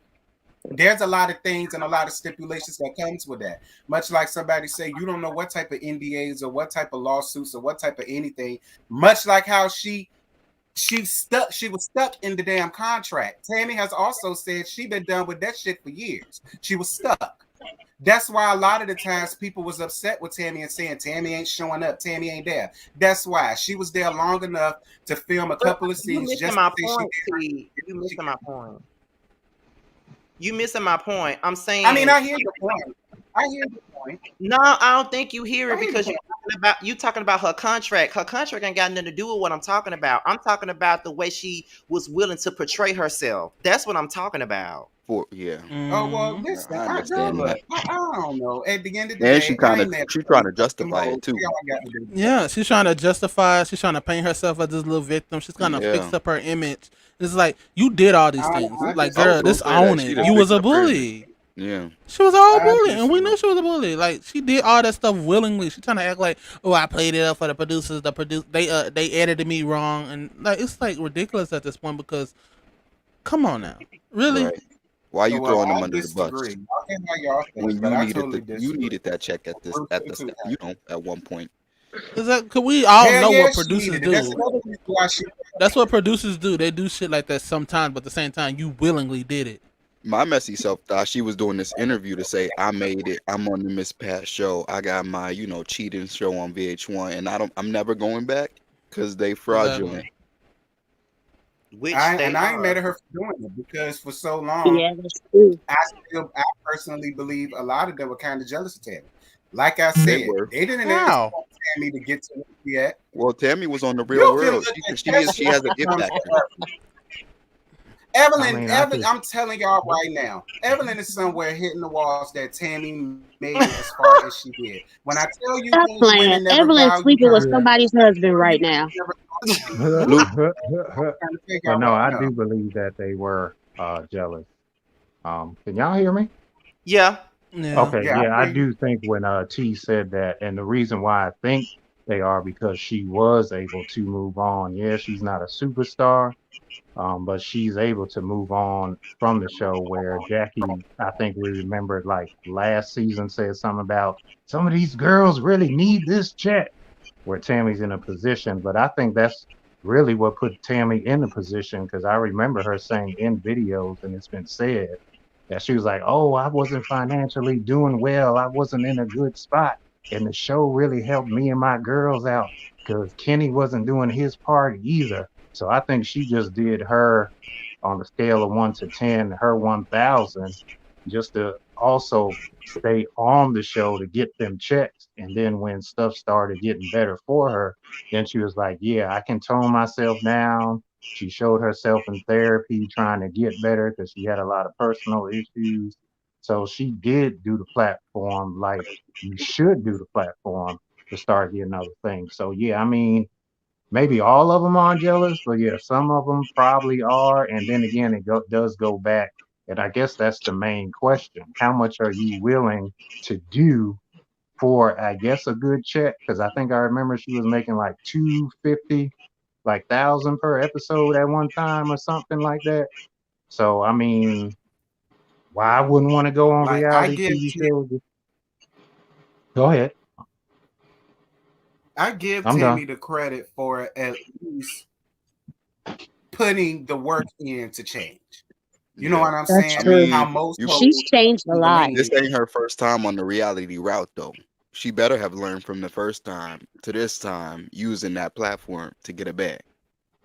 there's a lot of things and a lot of stipulations that comes with that. Much like somebody say, you don't know what type of NDAs or what type of lawsuits or what type of anything. Much like how she was stuck in the damn contract. Tammy has also said she been done with that shit for years. She was stuck. That's why a lot of the times people was upset with Tammy and saying Tammy ain't showing up, Tammy ain't there. That's why she was there long enough to film a But couple of you scenes missing just to my say she point, did T. You her. missing my point. You missing my point. I'm I mean, saying I hear your point. I hear your point. no. I don't think you hear I it hear your because you're point. talking talking about her contract. Her contract ain't got nothing to do with what I'm talking about. I'm talking about the way she was willing to portray herself. That's what I'm talking about. Yeah. Oh well, Mm-hmm. listen, I girl, understand look, that. I don't know. At the end of the And she day, I kind of ain't mad she at trying them. to Them justify hoes, it too. they all got to do with that. Yeah, she's trying to justify. She's trying to paint herself as this little victim. She's trying to Yeah. fix up her image. It's like you did all these things. I Like, just I was girl, don't. gonna this say own that she it. done You was fixed a up her image. bully. Yeah. She was all I bully, and we disagree. knew she was a bully. Like she did all that stuff willingly. She trying to act like, oh, I played it up for the producers. They edited me wrong, and like it's like ridiculous at this point because come on now, really? Right. Why you Well, throwing them I under the bus disagree. Y'all can have y'all thing, when but you I needed totally you disagree. needed that check at Bruce took it too far. at one point. Is that? Cause we all Hell know yeah, what she producers needed it. That's do. another reason why she. That's what producers do. They do shit like that sometimes, but at the same time, you willingly did it. My messy self thought she was doing this interview to say I made it. I'm on the Miss Pat show. I got my cheating show on VH1, and I'm never going back because they fraudulent. Exactly. Which they I ain't mad are. at her for doing it because for so long, Yeah, that's true. I personally believe a lot of them were kind of jealous of Tammy. Like I They said, were. they didn't How? expect Tammy to get to where she at. Well, Tammy was on the Real You can World. look at She has a gift factor. Evelyn, I mean, I just I'm telling y'all right now, Evelyn is somewhere hitting the walls that Tammy made it as far as she did. When I tell you Stop these playing. women never Evelyn's valued sleeping with her, yeah. somebody's husband right now. never Luke, trying to figure But out no, right I now. do believe that they were jealous. Can y'all hear me? Yeah. Yeah. Okay, Yeah, yeah, I I hear you. do think when T said that, and the reason why I think they are because she was able to move on. Yeah, she's not a superstar, but she's able to move on from the show where Jackie, I think we remembered like last season said something about some of these girls really need this check, where Tammy's in a position. But I think that's really what put Tammy in the position because I remember her saying in videos, and it's been said that she was like, "Oh, I wasn't financially doing well. I wasn't in a good spot, and the show really helped me and my girls out because Kenny wasn't doing his part either." So I think she just did her on the scale of 1 to 10, her 1,000, just to also stay on the show to get them checks. And then when stuff started getting better for her, then she was like, yeah, I can tone myself down. She showed herself in therapy trying to get better because she had a lot of personal issues. So she did do the platform like you should do the platform to start getting other things. So yeah, I mean, maybe all of them aren't jealous, but yeah, some of them probably are. And then again, does go back. And I guess that's the main question. How much are you willing to do for, I guess, a good check? Because I think I remember she was making like 250, like 1,000 per episode at one time or something like that. So, I mean, why I wouldn't want to go on Like I reality give TV shows? Go ahead. I'm done. Tammy the credit for at least putting the work in to change. You know yeah. what I'm That's I saying? true. How mean, most you She's hoes changed a do the lot. lean. this ain't her first time on the reality route though. She better have learned from the first time to this time using that platform to get a bag.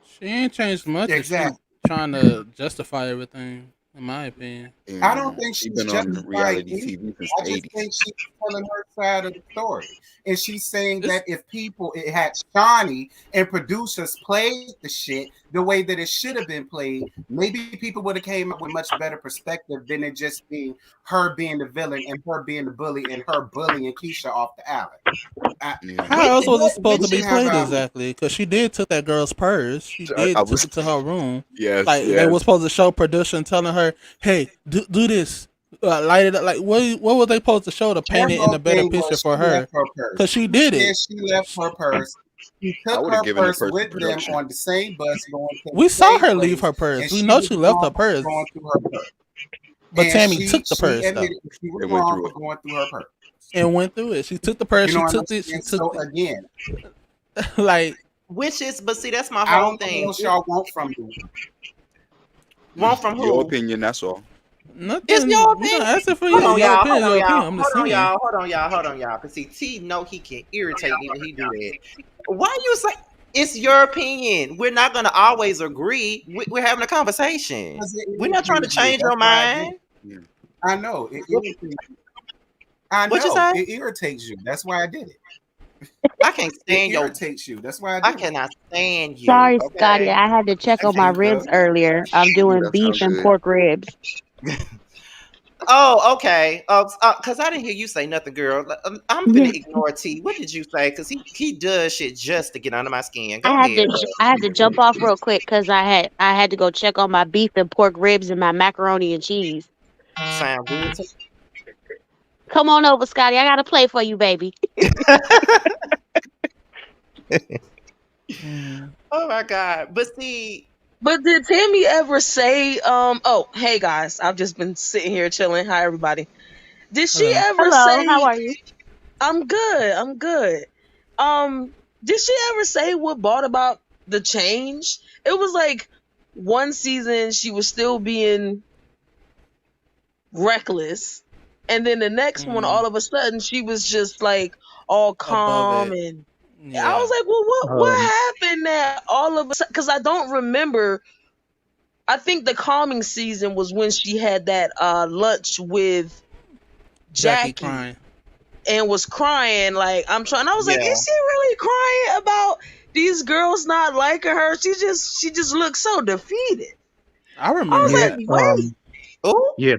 She ain't changed much if she Exactly. trying to justify everything, in my opinion. I don't And think she's she's been on justifying reality anything. TV since I the just 80s. think she's telling her side of the story. And she's saying It's that if people it had Shaunie and producers played the shit the way that it should have been played, maybe people would have came up with much better perspective than it just being her being the villain and her being the bully and her bullying Keisha off the island. Yeah. how else was it supposed We to can be Which have played our exactly? Because she did took that girl's purse. She I did took was it to her room. yes, Like they yes. was supposed to show production telling her, "Hey, do this, light it up." Like what were they supposed to show to her paint it in whole a better thing picture was for she left her? her purse. Because she She did said it. she left her purse. She I took would have her given the purse purse to with them production. on the same bus going to We the saw same her leave place, her purse. and We she know was she left her wrong for going purse, through her purse. but And Tammy took the she purse though admitted that she was It went wrong through for it. going through her purse. and went through it. She took the purse. You know She what I'm took it. She saying? took So the again, like. is, but see, that's my I whole don't know thing. what y'all want from me. Want from Your who? opinion, that's all. It's your Nothing. We're not opinion. asking for Hold on, your y'all. Hold opinion. on, Your y'all. opinion. I'm just Hold on, saying. y'all. Hold on, y'all. Hold on, y'all. Cause see, T know he can irritate me when he do that. Why you say it's your opinion? We're not gonna always agree. We're having a conversation. Because it We're not trying to irritates you. change That's your why I did it. mind. Yeah. I know it irritates you. I What you know say? it irritates you. That's why I did it. I can't It stand your. irritates you. That's why I I do it. cannot stand you. Sorry, Scotty. Okay. I had to check on There my you ribs go. earlier. I'm Yeah, doing that beef sounds and good. pork ribs. Oh, okay. Cause I didn't hear you say nothing, girl. I'm Yeah. finna ignore T. What did you say? Cause he does shit just to get under my skin. I Go had ahead. to I had to jump off real quick because I had to go check on my beef and pork ribs and my macaroni and cheese. Sound good to Come on over, Scotty. I got a play for you, baby. Mm. Oh my god. But see, But did Tammy ever say, oh, hey guys, I've just been sitting here chilling. Hi everybody. Did she Hello. ever Hello, how say, are you? I'm good, I'm good? Did she ever say what brought about the change? It was like one season she was still being reckless, and then the next one, Mm. all of a sudden, she was just like all Above calm, it. and I was Yeah. like, well, what Um, happened that all of a sudden? Because I don't remember. I think the calming season was when she had that lunch with Jackie Jackie crying. and was crying like I'm trying. I was like, yeah. is she really crying about these girls not liking her? She just looks so defeated. I I remember was yeah, like, that. wait, Oh, yeah.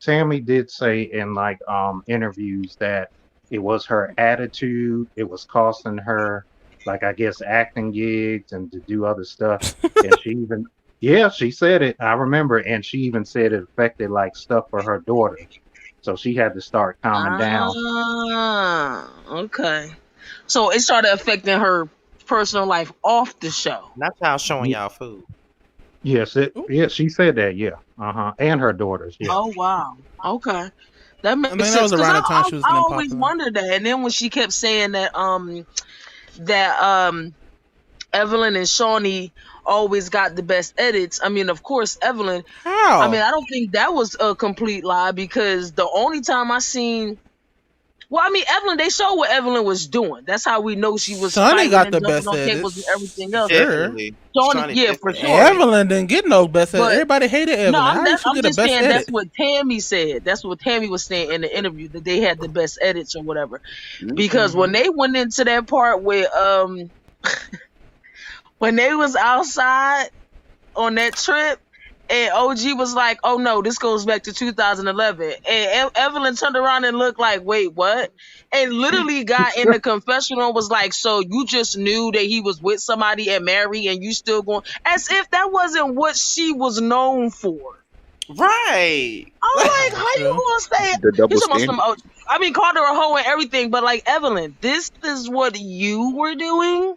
Tammy did say in like interviews that it was her attitude. It was costing her, like I guess, acting gigs and to do other stuff. And she even, yeah, she said it. I remember, and she even said it affected like stuff for her daughters. So she had to start calming down. okay. So it started affecting her personal life off the show. not y'all showing y'all food. Yes, Ooh. yeah, she said that, yeah. And her daughters, yeah. Oh wow. Okay. That I makes think that sense was because around I, the time I she was I getting always popular. wondered that, and then when she kept saying that Evelyn and Shaunie always got the best edits. I mean, of course, Evelyn. I mean, How? I don't think that was a complete lie because the only time I seen, well, I mean, Evelyn, they showed what Evelyn was doing. That's how we know she was Sonny fighting got and the jumping best on tables and edits. everything else. Sure. Definitely. Shaunie, Shawnee yeah, for definitely had sure. the Evelyn didn't get no best edit. But Everybody hated no, Evelyn. How did she I'm get a just best saying that's edit? what Tammy said. That's what Tammy was saying in the interview that they had the best edits or whatever. Okay. Because when Mm-hmm. they went into that part where when they was outside on that trip and OG was like, oh no, this goes back to 2011. And Evelyn turned around and looked like, wait, what? And literally got in the confessional and was like, so you just knew that he was with somebody and married and you still going, as if that wasn't what she was known for. right. I was like, how you True. gonna say The you double talking about some standard. I mean called her a hoe and everything, but like Evelyn, this is what you were doing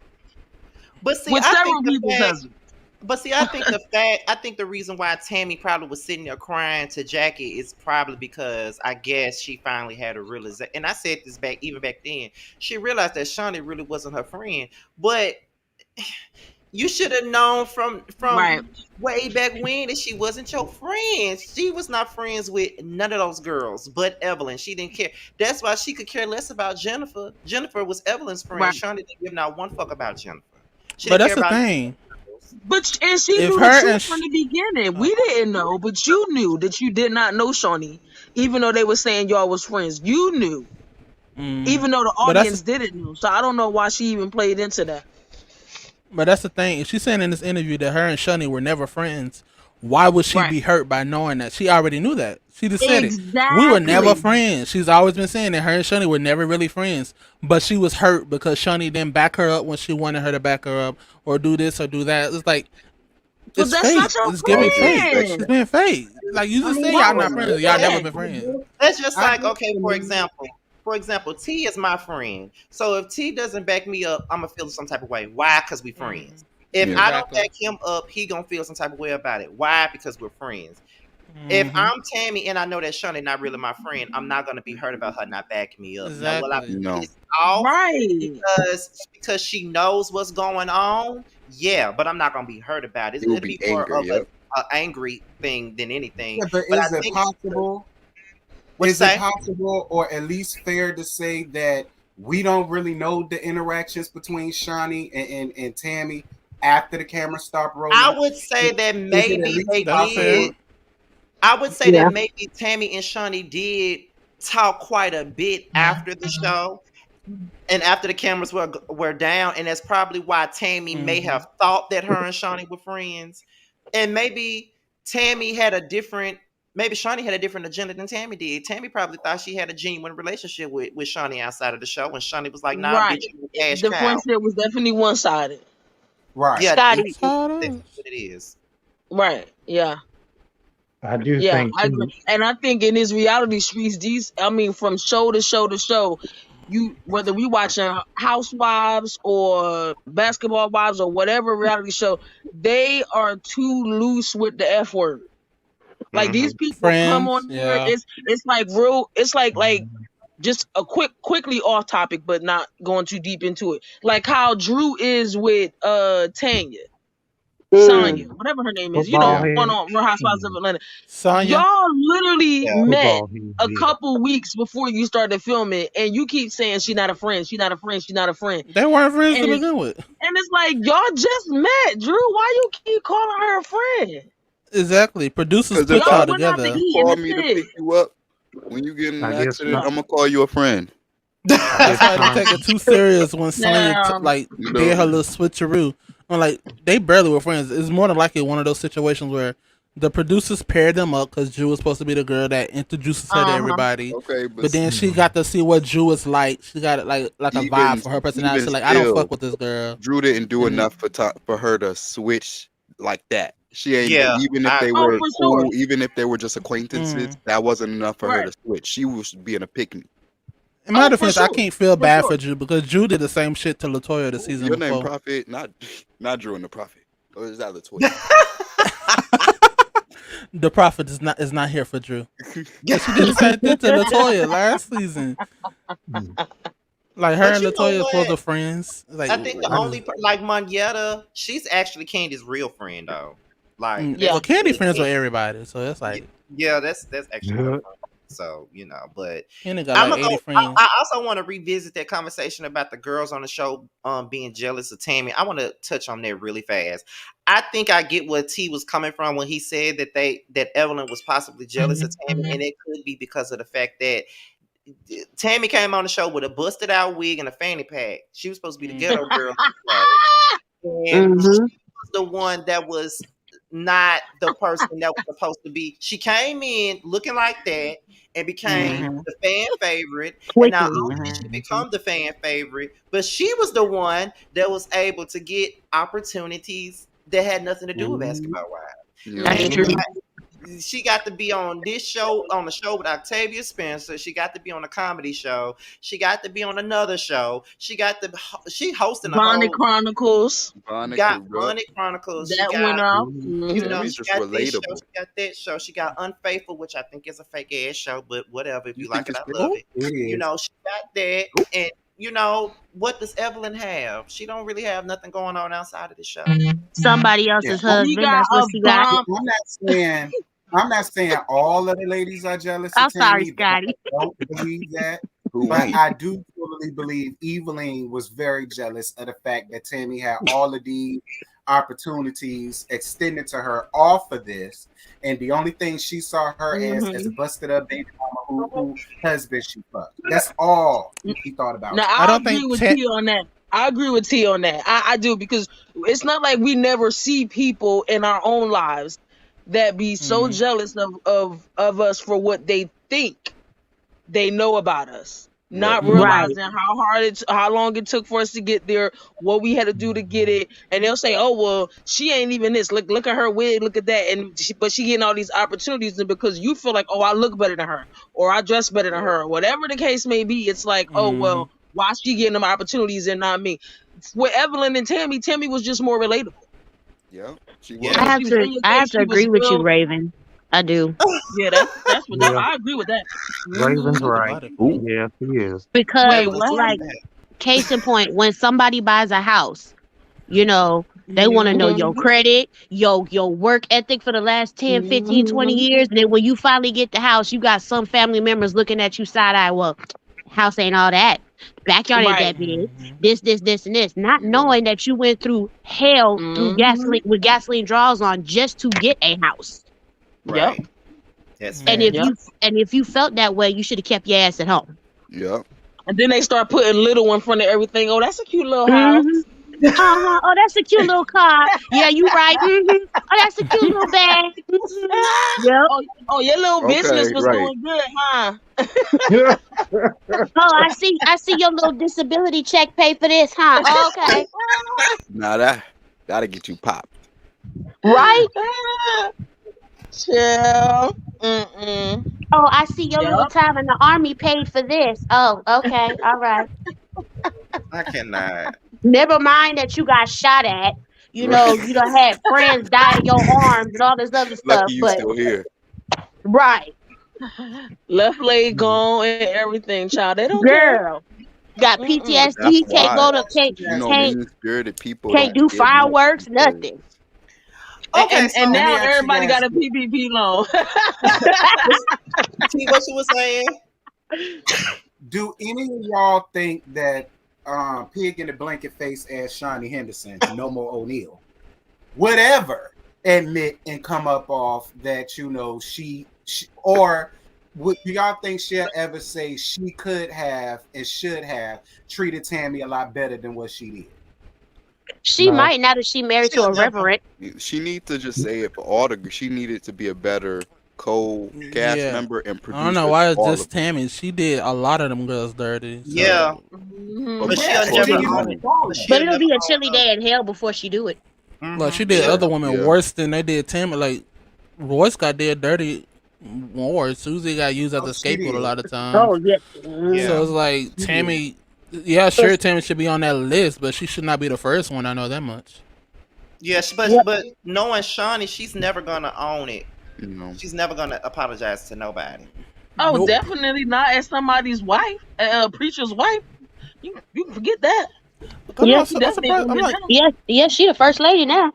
But see, with I think several the people's fact. husbands. But see, I think the reason why Tammy probably was sitting there crying to Jackie is probably because I guess she finally had a realization. And I said this back even back then. She realized that Shawnee really wasn't her friend. But you should have known from Right. way back when that she wasn't your friend. She was not friends with none of those girls but Evelyn. She didn't care. That's why she could care less about Jennifer. Jennifer was Evelyn's friend. Right. Shawnee didn't give not one fuck about Jennifer. She But didn't that's care the about thing. girls. But and she If knew the her truth and from the beginning. We oh, didn't know, but you knew that you did not know Shawnee, even though they were saying y'all was friends. You knew, mm, even though the but audience didn't know. So I don't know why she even played into that. that's the thing. If she's saying in this interview that her and Shaunie were never friends, why would she Right. be hurt by knowing that? She already knew that. She just said it. We were never Exactly. friends. She's always been saying that her and Shaunie were never really friends. But she was hurt because Shaunie didn't back her up when she wanted her to back her up or do this or do that. It's like But it's that's not fake. your It's All giving due fake. respect. She's friend. being fake. Like you just say Why y'all would not you friends. do Y'all never that? been friends. That's just I like do. okay, for example, T is my friend. So if T doesn't back me up, I'm gonna feel some type of way. Why? Because we Mm, friends. If Yeah. I don't exactly. back him up, he gonna feel some type of way about it. Why? Because we're friends. If Hmm. I'm Tammy and I know that Shawnee not really my friend, I'm not gonna be hurt about her not backing me up. Now, will I be Exactly. No. pissed off Right. because she knows what's going on? Yeah, but I'm not gonna be hurt about it. It will It'll be be more anger. of Yep. a angry thing than anything. Yeah, but But I is it think possible? what you Is it say? possible, or at least fair to say that we don't really know the interactions between Shawnee and Tammy after the camera stopped I rolling? would say that Is it at maybe least they That's fair. possible? did. I would say Yeah. that maybe Tammy and Shawnee did talk quite a bit after the show. and after the cameras were down, and that's probably why Tammy may have thought that her and Shaunie were friends, and maybe Tammy had a different. Maybe Shaunie had a different agenda than Tammy did. Tammy probably thought she had a genuine relationship with Shaunie outside of the show, and Shaunie was like, "Nah, Right. bitch, you a cash The cow." friendship was definitely one sided. Right. Yeah, Scotty, that's what it is. Right. Yeah. I do Yeah, think I agree. too. And I think in these reality streets, from show to show to show, whether we watching Housewives or Basketball Wives or whatever reality show, they are too loose with the F word. Like these people come on Friends, here, yeah. it's like real, it's like just a quickly off topic, but not going too deep into it. Like how Drew is with Tanya. Sonya, whatever her name is, Football Yeah. the one head. on Real Housewives of Atlanta. Sonya, Y'all literally Yeah. met Football head. a Yeah. couple weeks before you started filming, and you keep saying she's not a friend, she's not a friend, she's not a friend. they weren't friends to And begin with. it's like y'all just met, Drew. Why you keep calling her a friend? Exactly. Producers Because if put Y'all I y'all went out to together. eat and call that's me to it. pick you up when you get in an I guess accident, not. I'm gonna call you a friend. I That's guess why they Tom. take it too serious when Sonya Now, like You did her know. little switcheroo. I'm like, they barely were friends. It's more than likely one of those situations where the producers paired them up because Drew was supposed to be the girl that introduces her to everybody. Okay, but But then she got to see what Drew is like. She got like a vibe even for her personality. even She's like, I don't still, fuck with this girl. Drew didn't do And enough for her to switch like that. She ain't Yeah, even if I they oh, were agree. for sure. cool, even if they were just acquaintances, that wasn't enough for her Right. to switch. She was being a pick me. in my Oh, for defense, I sure. can't feel For bad sure. for Drew because Drew did the same shit to Latoya the season Your name before. Prophet, not Drew and the Prophet. Or is that Latoya? The prophet is not here for Drew. But she did the same thing to Latoya last season. Like her But and you know Latoya what? supposed to friends. Like I think the only like Moneta, she's actually Candy's real friend though. Like Yeah. well, Candy friends with everybody, so that's like yeah, that's actually her Yeah. friend. So but Candy got I'm like gonna 80 go. friends. I also want to revisit that conversation about the girls on the show being jealous of Tammy. I want to touch on that really fast. I think I get what T was coming from when he said that Evelyn was possibly jealous of Tammy, and it could be because of the fact that Tammy came on the show with a busted out wig and a fanny pack. She was supposed to be the ghetto girl, and she was the one that was not the person that was supposed to be. She came in looking like that and became the fan favorite. And not only did she become the fan favorite, but she was the one that was able to get opportunities that had nothing to do with Basketball Wives. And she got to be on this show, on the show with Octavia Spencer. She got to be on a comedy show. She got to be on another show. She hosting a Bonnet whole Chronicles. got Bonnet Chronicles. She That went got off. Tammy's she just got this show. relatable. She got that show. She got Unfaithful, which I think is a fake ass show, but whatever. If You you think like it, it's I fake? love it. It is. She got that, and what does Evelyn have? She don't really have nothing going on outside of the show. Somebody Yeah. else's She husband. got That's what a she got. bomb. I'm not saying all of the ladies are jealous I'm of sorry, Tammy. I Scotty. don't believe that. Who But ain't? I do totally believe Evelyn was very jealous of the fact that Tammy had all of these opportunities extended to her off of this, and the only thing she saw her as a busted up baby mama who husband she fucked. That's all he thought about. Now I I don't agree think with T on that. I agree with T on that. I do, because it's not like we never see people in our own lives that be so jealous of us for what they think they know about us, not Right. realizing how long it took for us to get there, what we had to do to get it, and they'll say, "Oh well, she ain't even this. Look at her wig, look at that," but she getting all these opportunities, and because you feel like, "Oh, I look better than her, or I dress better than her," or whatever the case may be, it's like, "Oh well, why she getting them opportunities and not me?" With Evelyn and Tammy was just more relatable. Yeah, she Yeah. was. I have She was to in your I have face. to She was agree with you, real. Raven. I do. Yeah, that's what Yeah. I agree with that. Raven's Talk right. about it. Yeah, he is. Because Wait, what? like case in point, when somebody buys a house, you know, they want to know your credit, your work ethic for the last 10, 15, 20 years. And then when you finally get the house, you got some family members looking at you side eye. Well, house ain't all that. Backyard ain't that big. This, and this. Not knowing that you went through hell through gasoline with gasoline draws on just to get a house. Right. Yep. That's And fact. if you felt that way, you should have kept your ass at home. Yeah. And then they start putting little in front of everything. Oh, that's a cute little house. Mm-hmm. Oh, that's a cute little car. Yeah, you right. Mm-hmm. Oh, that's a cute little bag. Mm-hmm. Yep. Oh, your little business Okay, was right. doing good, huh? Oh, I see your little disability check pay for this, huh? Oh, okay. Now that'll get you popped. Right? Chill. Mm-mm. Oh, I see your little Yep. time in the army paid for this. Oh, okay. All right. I cannot. Never mind that you got shot at. You Right. know, you done had friends die in your arms and all this other Lucky stuff, you but still here. right. Left leg gone and everything, child. They don't care. Girl. Got Mm-mm. But that's PTSD, can't why go to you know can't mean-spirited people can't don't do get much fireworks, because nothing. Okay, And so Let me now ask you everybody guys. got a PPP loan. see what you were saying. Do any of y'all think that pig in the blanket face ass Shaunie Henderson, no more O'Neal, would ever admit and come up off that, you know, she or would do y'all think she'll ever say she could have and should have treated Tammy a lot better than what she did? She No. might now that she married to She'll a never. reverend. she needs to just say it for all the. She needed to be a better co-cast Yeah. member and I producer. don't know why it's all just of them. Tammy. She did a lot of them girls dirty. So. Yeah, Mhm. but For she'll Yeah, for never she's own money. it. wrong. But But she'll it'll never be a own chilly day in hell before she do it. Like she did Yeah, other women yeah. worse than they did Tammy. Like Royce got did dirty more. Susie got used as Oh, a she scapegoat a did. lot of times. Oh yeah. Yeah. So it's like She Tammy. Yeah, sure, Tammy should be on that list, but she should not be the first one. I know that much. Yes, Yep. but knowing Shaunie, she's never gonna own it. You know. She's never gonna apologize to nobody. Oh, Nope. definitely not as somebody's wife, a preacher's wife. You can forget that. I'm, Yeah. not, She I'm definitely surprised. gonna I'm get like, down. Yeah, she the first lady now.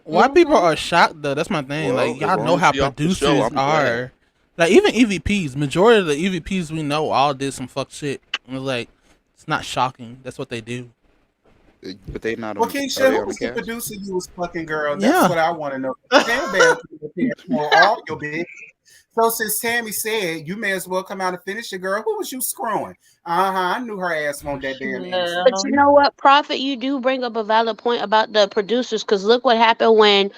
why people Mhm. are shocked though? That's my thing. Well, Like as y'all know long as how she off the show, producers I'm glad. are. Like even EVPs, majority of the EVPs we know all did some fuck shit. And it's like it's not shocking. That's what they do. But they not Well, on. Are Keisha, they who on the was the cast? producer you was fucking, girl? That's Yeah. what I want to know. Damn bad know all your bitch. So since Tammy said you may as well come out and finish it, girl, who was you screwing? I knew her ass on that damn innocent. But you know what, Prophet, you do bring up a valid point about the producers, because look what happened when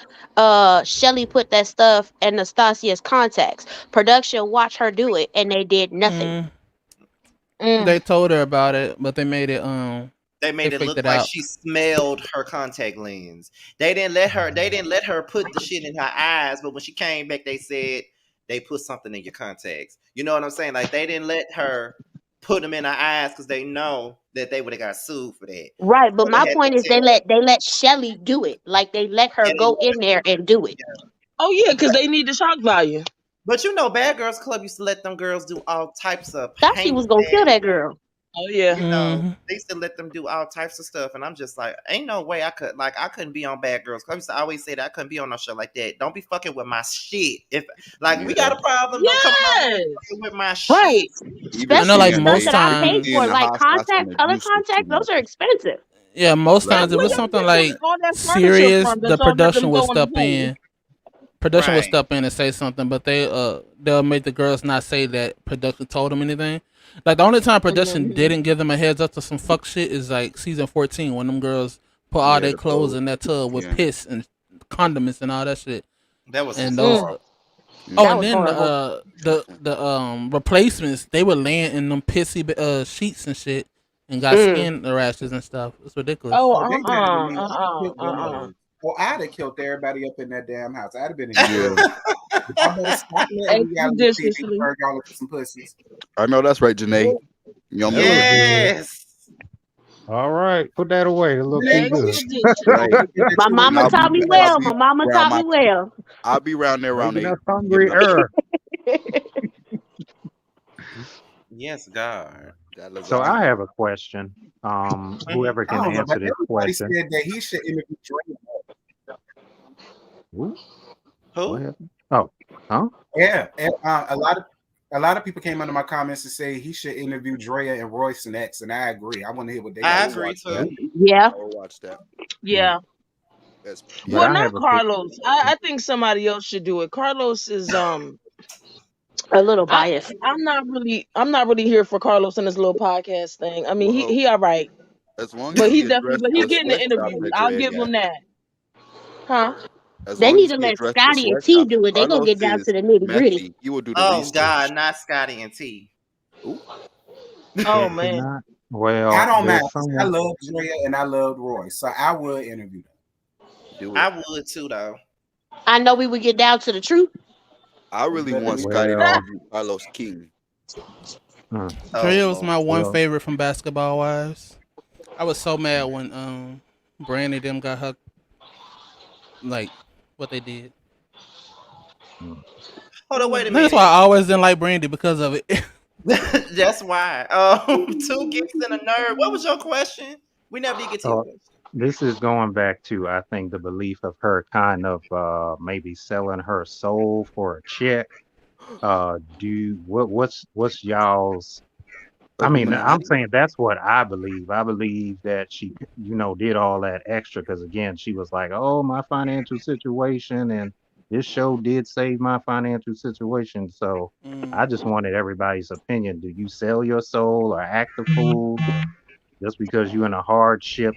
Shelly put that stuff in Nastasia's contacts. Production watched her do it and they did nothing. They told her about it, but they made it They they made it faked look it like out. she smelled her contact lens. They didn't let her. They didn't let her put the shit in her eyes. But when she came back, they said they put something in your contacts. You know what I'm saying? Like they didn't let her put them in her eyes because they know that they would have got sued for that. Right, but So they my had point is to tell her. they let Shelly do it. Like they let her And they go let in there and do it. her. Oh yeah, because they need the shock value. But you know, Bad Girls Club used to let them girls do all types of Thought she paint was gonna kill and that girl. Oh yeah. you know, Mhm. they used to let them do all types of stuff, and I'm just like, ain't no way I couldn't be on Bad Girls Club. I used to always say that I couldn't be on no show like that. Don't be fucking with my shit. If like we got a problem, don't come on Yes. fucking with my Right. shit. Even I know, Especially like the seeing stuff most they that I paid times, seeing for, the like hotspots and contact, color abuse was too contact, those much. are expensive. yeah, most Right. That's times if where it's y'all something get like all that furniture serious, from. the That y'all let them production will go on the step page. in. Production will Right. step in and say something, but they'll make the girls not say that production told them anything. Like the only time production Mhm. didn't give them a heads up to some fuck shit is like season 14 when them girls put all Yeah, their the clothes pose. in that tub with Yeah. piss and condiments and all that shit. That was And those horrible. oh, That and was then horrible. the replacements they were laying in them pissy sheets and shit and got Mm. skin rashes and stuff. It's ridiculous. Oh, Oh, they better than me. I'd have killed them hoes. Well, I'd have killed everybody up in that damn house. I'd have been in jail. Yeah. Y'all better stop letting reality TV Expeditiously. turn y'all into some pussies. I know that's right, Janae. Young That was Miller. good. Yes. All right, put that away. It look too good. Right. My And mama taught me well. My mama around taught my me well. I'll be around there around Making 8, us giving hungry. up Yes, God. that So lasagna. I have a question. Whoever I can don't know, answer but this everybody question. said that he should interview Drake. Ooh, Who? what happened? Oh, huh? Yeah, and, a lot of people came under my comments to say he should interview Drea and Royce and X, and I agree. I want to hear what they I got to agree say. too. Yeah. I will watch that. Yeah. That's But Well, I not have a Carlos. I think somebody else should do it. Carlos is A little I biased. I'm not really here for Carlos and his little podcast thing. I mean, Well, he all right, as long as but he he definitely addressed but he the getting the sweatshop interview. that I'll Greg give got, him that. Huh? as They long need as to he let addressed the Scotty and T sweatshop, do it. They gonna Carlos get down to is the nitty gritty. messy. He will do the Oh research. God, not Scotty and T. Ooh, Oh Can man. I? I Well, don't mind. there's 'Cause I someone. love Drea and I loved Roy, so I would interview them. do it. I would too, though. I know we would get down to the truth. I It's really better want me. Scotty to Well, interview Carlos King. hmm, Oh Drea was Lord. my one well, favorite from basketball wise. I was so mad when Brandy them got her like what they did. hmm. Hold on, wait a That's why minute. I always didn't like Brandy because of it. That's why. Two gifts and a nerd. What was your question? We never did get to your Uh, question. this is going back to, I think, the belief of her kind of maybe selling her soul for a check. What's y'all's? I mean, I'm Illuminati. saying that's what I believe. I believe that she, did all that extra because again, she was like, "Oh, my financial situation, and this show did save my financial situation." So I just wanted everybody's opinion. Do you sell your soul or act a fool just because you're in a hardship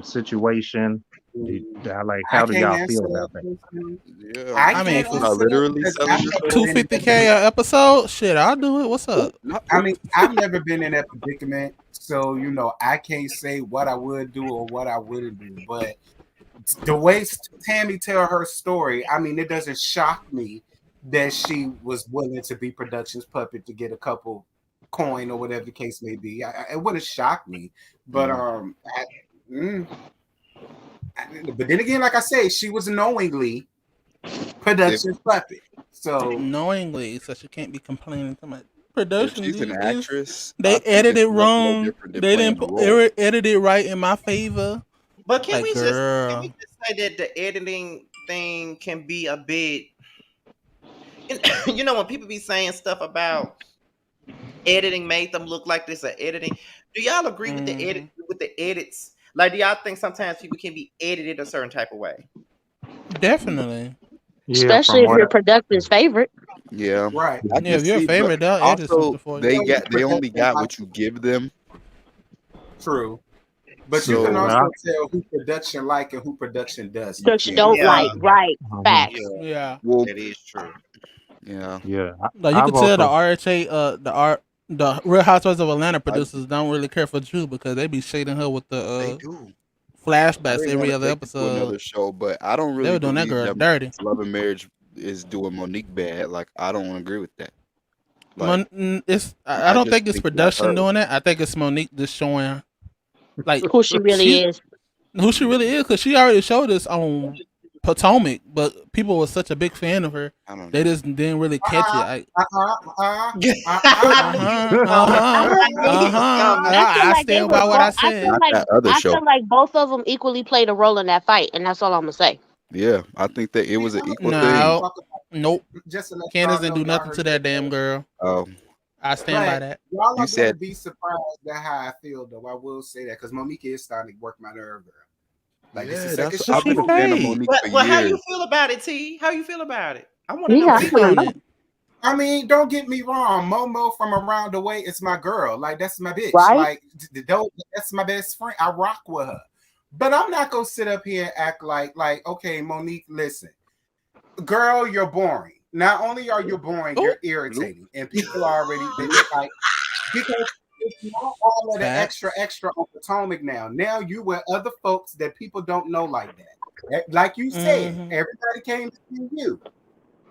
situation? I How do can't y'all answer feel that about that? question. Yeah, I I you mean, can't talking for about answer that literally because selling I've your never soul? two been in fifty that k a episode, shit, I'll do it. What's Ooh, up? not I ooh. mean, I've never been in that predicament, so I can't say what I would do or what I wouldn't do. But the way Tammy tell her story, I mean, it doesn't shock me that she was willing to be production's puppet to get a couple coin or whatever the case may be. It wouldn't shock me, but Mm. mm, but then again, like I said, she was knowingly If production's puppet. So Knowingly, so she can't be complaining to my if production. she's an This actress, I they think it's edited no wrong. different than They playing didn't a role. edit it right in my favor. But Like, can we girl, just say that the editing thing can be a bit when people be saying stuff about editing made them look like this or editing, do y'all agree with hmm the edits? Like, do y'all think sometimes people can be edited a certain type of way? definitely. Yeah, Especially from if what you're production's favorite. Yeah, right. I Yeah, can if you're a see, but favorite, they'll edit also something for you. they only Production got like what you give them. true. But you can So well, also tell who production like and who production doesn't. So You she can't. don't Yeah, like, right? mhm, Facts. Yeah. yeah, well, that is true. yeah, yeah, Like you I've could tell the also RHA, the Real Housewives of Atlanta I producers don't really care for Drew because they be shading her with the they do. I flashbacks didn't every want other to take it to episode. another show, but I don't They really were doing that believe girl that dirty. Love and Marriage is doing Monique bad. Like I don't agree with that. Like I I don't just think it's think that production her. doing that. I think it's Monique just showing like Who she really she is. who she really is because she already showed us on Potomac, but people were such a big fan of her, I don't they know. just didn't really catch it. Uh-uh, I knew you was coming. I I don't knew think he was coming. I feel I like they stand were by what I both said. Not that other I show. feel like both of them equally played a role in that fight, and that's all I'm gonna say. Yeah, I think that it See, was an I'm equal gonna let y'all thing. No, talk about nope. just to let Candace y'all didn't know do y'all nothing heard to it here that damn first. girl. Oh, I stand by But that. y'all you are gonna said be surprised at how I feel though. I will say that because Monique is starting to work my nerve, girl. Like this is yeah. the second That's show But I've she been I'm a doing. fan of fake. Monique for Well, how years. you feel about it, T? How you feel about it? I want to know Yeah, what I you She feel think. on no. it. I mean, don't get me wrong. Momo from around the way is my girl. Like that's my bitch. Right? Like that's my best friend. I rock with her. But I'm not gonna sit up here and act like okay, Monique, listen. Girl, you're boring. Not only are you boring, Oh, you're Bloop, irritating. And people are already bloop. like because it's not all of the extra facts. extra on Potomac now. Now you with other folks that people don't know like that. Like you said, hmm everybody came to see you.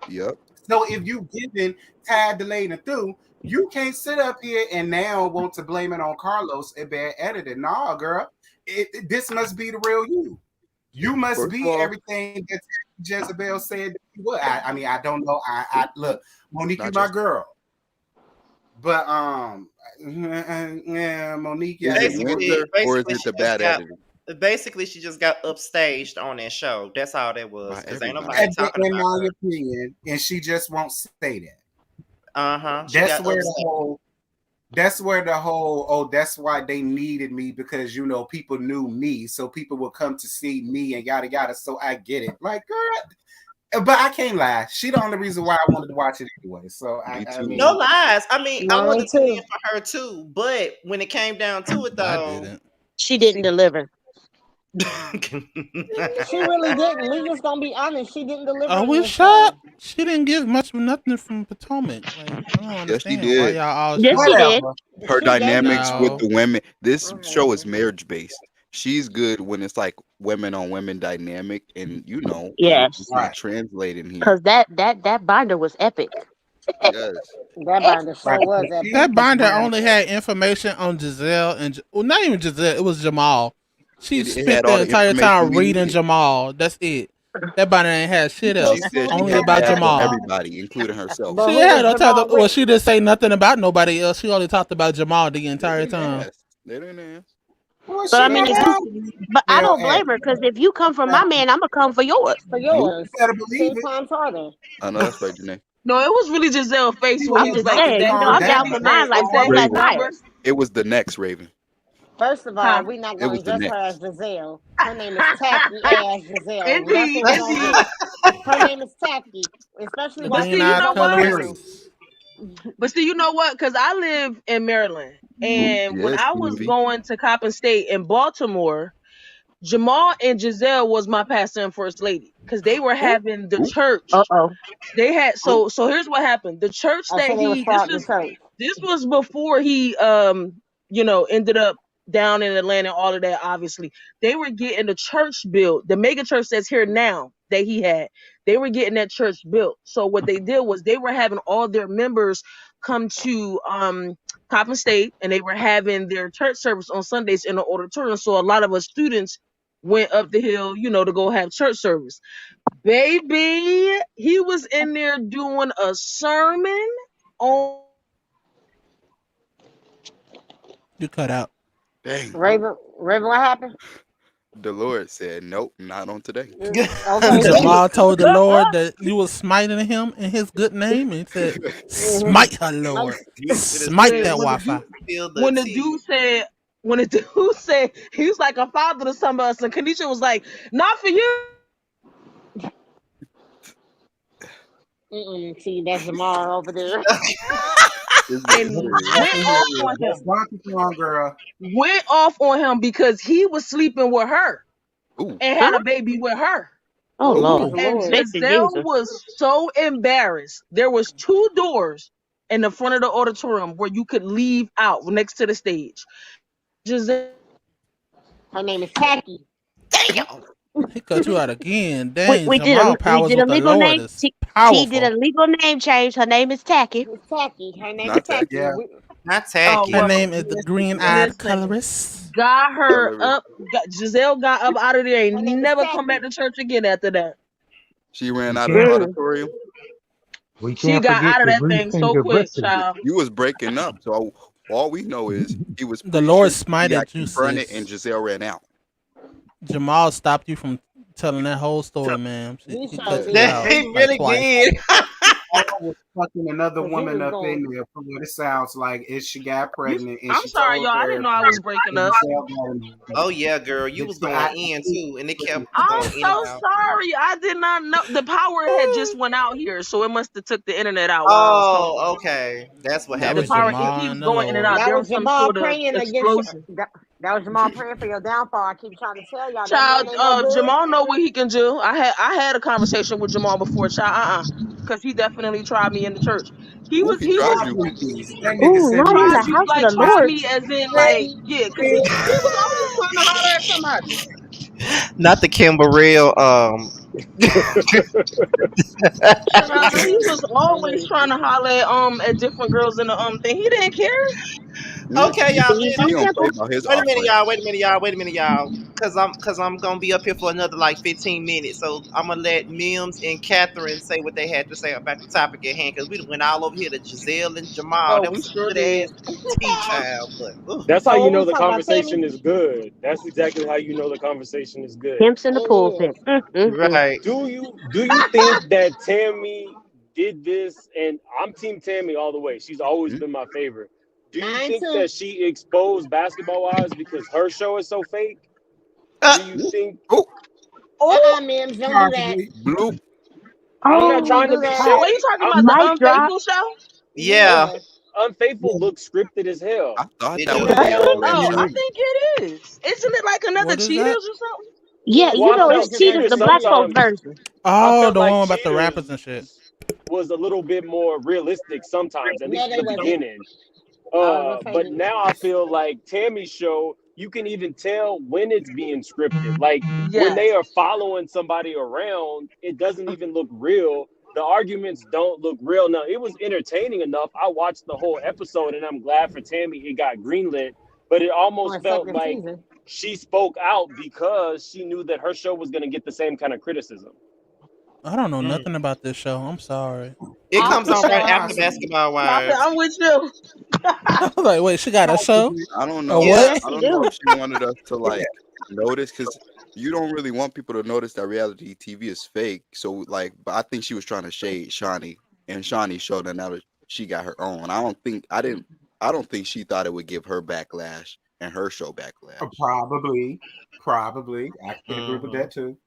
Yep. So if you given tied, delayed, and through, you can't sit up here and now want to blame it on Carlos and bad editing. Nah, girl, this must be the real you. You must First of be all, everything that Jezebel said that you were. I mean, I don't know. I look, Monique, you not my just girl, but yeah, Monique, is yeah, it Basically, Windsor or is it the bad editing she just got upstaged on that show. That's all that was. by Cause ain't everybody? nobody talking in about my her. opinion, and she just won't say that. Uh-huh. She That's got where the upstaged. whole oh, that's why they needed me because people knew me, so people would come to see me and yada yada. So I get it. Like, girl, But I can't lie. She the only reason why I wanted to watch it anyway. So Me I too. No mean, lies. I mean, I Mine wanted to tune too. in for her too, but when it came down to it, I though, didn't. She didn't deliver. She really didn't. We just gonna be honest. She didn't deliver Are in we this show. shocked? She didn't give much of nothing from Potomac. Like, I don't Yes, she understand why did. y'all all Yes, she shocked. did. whatever. Her She gave us. dynamics with No. the women. This show is Mm. marriage based. She's good when it's like women on women dynamic, and it's Yes, not Right, translating here. because that binder was epic. Yes, That binder right. show was But epic. she That was binder wearing only had information on Giselle and well, not even Giselle. It was Jamal. She it spent had the all the entire information time we reading needed. Jamal. That's it. That binder ain't had shit She else. said she Only kept about tabs on Jamal. everybody, including herself. But She who had was no time. Jamal Well, with? she didn't say nothing about nobody else. She only talked about Jamal the They entire didn't time. ask. They didn't ask. well, But she I never mean, if asked you, me. but I Hell don't ass. blame her because if you come from my man, I'm gonna come for yours. For Bloop. yours. Better believe 10 it. times harder. I know that's right, Janae. No, it was really Giselle face She when was he I'm was just like, about "Is to saying, that you know, calm I'm Nikki?" down And he for down. said, mine like "Is cold that black Raven. Nikki?" fire. It was the next Raven. First of Huh? all, we not It gonna was the address her next. as Giselle. Her name is Tacky Ass Giselle. That's Indeed, what we're gonna indeed. do. Her name is Tacky. Especially The while But she green see, you was eyed know on the what? Period. colorist. But see, you know what? Because I live in Maryland, Ooh, and when yes, I was DMV. going to Coppin State in Baltimore, Jamal and Giselle was my pastor and first lady because they were Ooh, having the Ooh, uh church. oh. They had ooh. so here's what happened. The church I that said they was he this starting the was church. this was before he ended up down in Atlanta and all of that. Obviously, they were getting the church built. The mega church that's here now that he had, they were getting that church built. So what they did was they were having all their members come to Coppin State, and they were having their church service on Sundays in the auditorium. So a lot of us students went up the hill, to go have church service. Baby, he was in there doing a sermon on You cut out. Dang. Raven, what happened? The Lord said, nope, not on today. Okay, good. Jamal told the Lord that you was smiting him in his good name, and he said, Mhm. "Smite her, Like, Lord. with a Smite that spill, when the Wi-Fi." dude spill the when the tea. dude said when the dude said he was like a father to some of us, and Kanisha was like, "Not for you." see, that's Jamal over there. This And man crazy. went off Period. on That's him. Donkey Kong, girl. Went off on him because he was sleeping with her Ooh, and Huh? had a baby with her. Oh Oh, ooh. praise Lord. the And Lord. Thank you, Giselle Jesus. was so embarrassed. There was two doors in the front of the auditorium where you could leave out next to the stage. Giselle Her name is Tacky. Damn. He cut you out again. We Dang, we did a Jamal we powers did a with the legal Lord name. is T did a powerful. legal name change. Her name is Tacky. It's Tacky. Her It's name is not that. Tacky. Yeah. Not oh Her tacky. well name is the green eyed listen, colorist. got her Colorist. up, Giselle got up out of there Her and name is never come back Tacky. to church again after that. She We ran out of the can't Mm. auditorium. we She can't got forget out of the that thing recent so quick, diversity. child. You was breaking up. So all we know is he was The Lord preaching. He got smited you, confronted, and sis. Giselle ran out. Jamal stopped you from telling that whole story, man. He He sure cut you That did. out he like really twice. did. I was fucking another Because he woman was up going. in there from what it sounds like. Is she got You, pregnant and I'm she sorry, told y'all. I didn't know I therapist was breaking that up. Giselle got him. Oh yeah, girl, you was Bitch, going in too, and it kept I'm going in and so out. sorry. I did not know the power had just went out here, so it must have took the internet out while I was talking. Oh, okay, that's what That The was happened power, then. it Jamal keeps and the going in and Lord. out. That There was was some Jamal sort of praying against your, explosion. that was Jamal praying for your downfall. I keep trying to tell y'all that man Child, ain't no good. Jamal know what he can do. I had a conversation with Jamal before, child. Because he definitely tried me in the church. He Ooh, was he he tried was God you. please. That nigga Ooh, said not in he the tried was you house of like the tried Lord. me as in like yeah, because he was always trying to holler at somebody. Not the Kimberell. Child, he was always Hey, trying to holler at different girls in the thing. He didn't care. Mm, Okay, y'all, See you listen. he through don't play temple. about his Wait a minute, offering. y'all. Wait a minute, y'all. Wait a minute, y'all. Cause I'm gonna be up here for another like 15 minutes. So I'm gonna let Mims and Catherine say what they had to say about the topic at hand. Cause we went all over here to Giselle and Jamal. Oh, That we was some sure good did. ass tea, child. But That's how oh, you what know we the talking about, conversation Tammy? is good. That's exactly how you know the conversation is good. Pimps in the It pulpit. is. right. Do you think that Tammy did this? And I'm Team Tammy all the way. She's always Mm, been my favorite. Do you Mine think too. that she exposed basketball wives because her show is so fake? Uh, Do you think oh, Oh, Mims, don't do that. possibly. bloop. I'm Oh, not we trying to do be that. Wait, you shady. talking I'm about the Mic drop. Unfaithful show? Yeah, Yeah. Unfaithful looks scripted as hell. I thought it that You was can does. based tell on that Oh, that. I show. think it is. Isn't it like another What is that? Cheaters or something? Yeah, Yeah, you well, I know, felt it's Cheetah's Cheaters the black folk sometimes. version. I Oh, felt the like one about the rappers and shit. Cheaters was a little bit more realistic sometimes, at No, least in they the wasn't. beginning. I was gonna But say now I feel like Tammy's show, you can even tell when it's being scripted. Like when they Yes. are following somebody around, it doesn't even look real. The arguments don't look real. Now, it was entertaining enough. I watched the whole episode and I'm glad for Tammy it got greenlit, but it for almost a felt second like season. she spoke out because she knew that her show was going to get the same kind of criticism. I don't know Mm. nothing about this show. I'm sorry. It I comes for on right sure. after Basketball Wives. I'm with you. I was like, wait, she got a show? I don't Or know. Yeah, what? Yes, I he don't know do. if she wanted us to like notice because you don't really want people to notice that reality TV is fake. So like, but I think she was trying to shade Shaunie, and Shaunie showed that now that she got her own. I don't think she thought it would give her backlash and her show backlash. Probably. I can agree with Mhm. that too.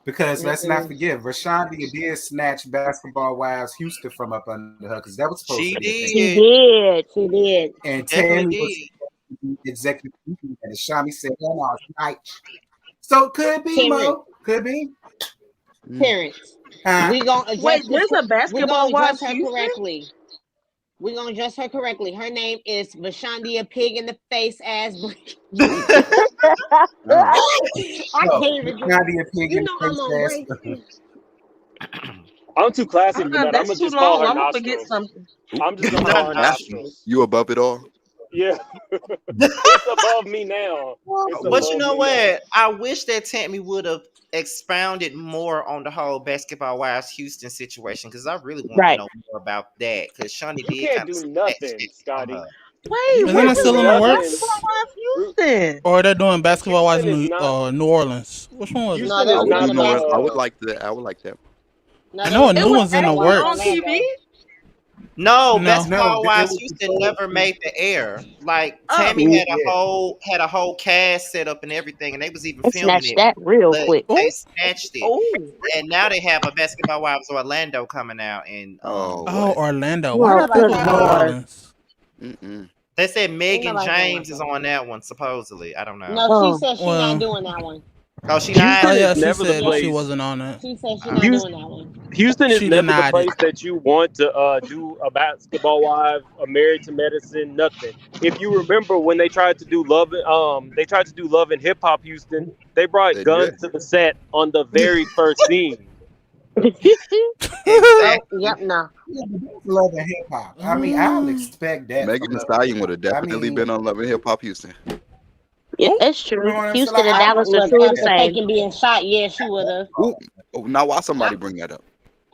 Because let's not forget, Rashonda did snatch Basketball Wives Houston from up under her because that was supposed She to be a thing. She did. did. She did. And Definitely Tammy was did. executive producer, and Shami said, "Oh no, it's night." So could be Terrence. Mo, could be. Terrence. Huh? We gonna Wait, address this. there's a We Basketball gonna address Wives her Houston? correctly. We gonna address her correctly. Her name is Vashandia Pig in the Face ass. Oh. I So can't even. Nadia Pig You in know the I'm face on ass. break. I'm too classy for that. I'm That's going to too just call long. her I'm gonna forget nostrils. something. I'm just going to Not call her nostrils. nostrils. You above it all? Yeah. It's above me now. It's But you above know me now. what? I wish that Tammy would have expounded more on the whole Basketball Wives Houston situation because I really want to Right. know more about that because Shawnee You did can't kind of do snatch nothing, it on Scotty. her. Wait, You Isn't where can't it do was still in the nothing. Basketball works? Wives Houston? Or are they doing Basketball Wives Houston is not. New Orleans? Which one was it? No, Houston they is was not You doing know the. what? I basketball. would like that. I would like that. No, I they know was a It new doing was one's in the basketball actually in on works. Orlando. TV? No, No. Basketball No, it Wives was Houston before. never made the air. Like Oh, Tammy Yeah. had a whole cast set up and everything, and they was even They filming snatched it, that real but quick. they Oh, snatched it. oh. And now they have a Basketball Wives Orlando coming out, and Oh, oh, what? Orlando. Why Oh, did I think it good was uh, New lord. Orleans? Mm-mm. they said Ain't Megan nobody going James like is that. on that one supposedly. I don't know. No, she Oh. said she not Well, doing that one. Oh, she not. oh Houston is yeah, she never the said that Yeah, she place. wasn't on it. she said she Oh. not Houston, doing that one. Houston is She never the denied it. place that you want to do a Basketball Wife, a Married to Medicine, nothing. If you remember when they tried to do they tried to do Love and Hip Hop Houston. They brought They guns did. to the set on the very first scene. Oh, Exactly. yep, no. Yeah, but that's love and hip hop. I mean, I'll expect that Megan from Thee Love and Stallion Hip would have Hop. I definitely mean, been on Love and Hip Hop Houston. Yeah, Oh, that's you know true. what I'm saying? Houston Like, and I Dallas are would two expect the that. faking being shot. Yeah, she would have. Ooh, oh, now why somebody bring that up?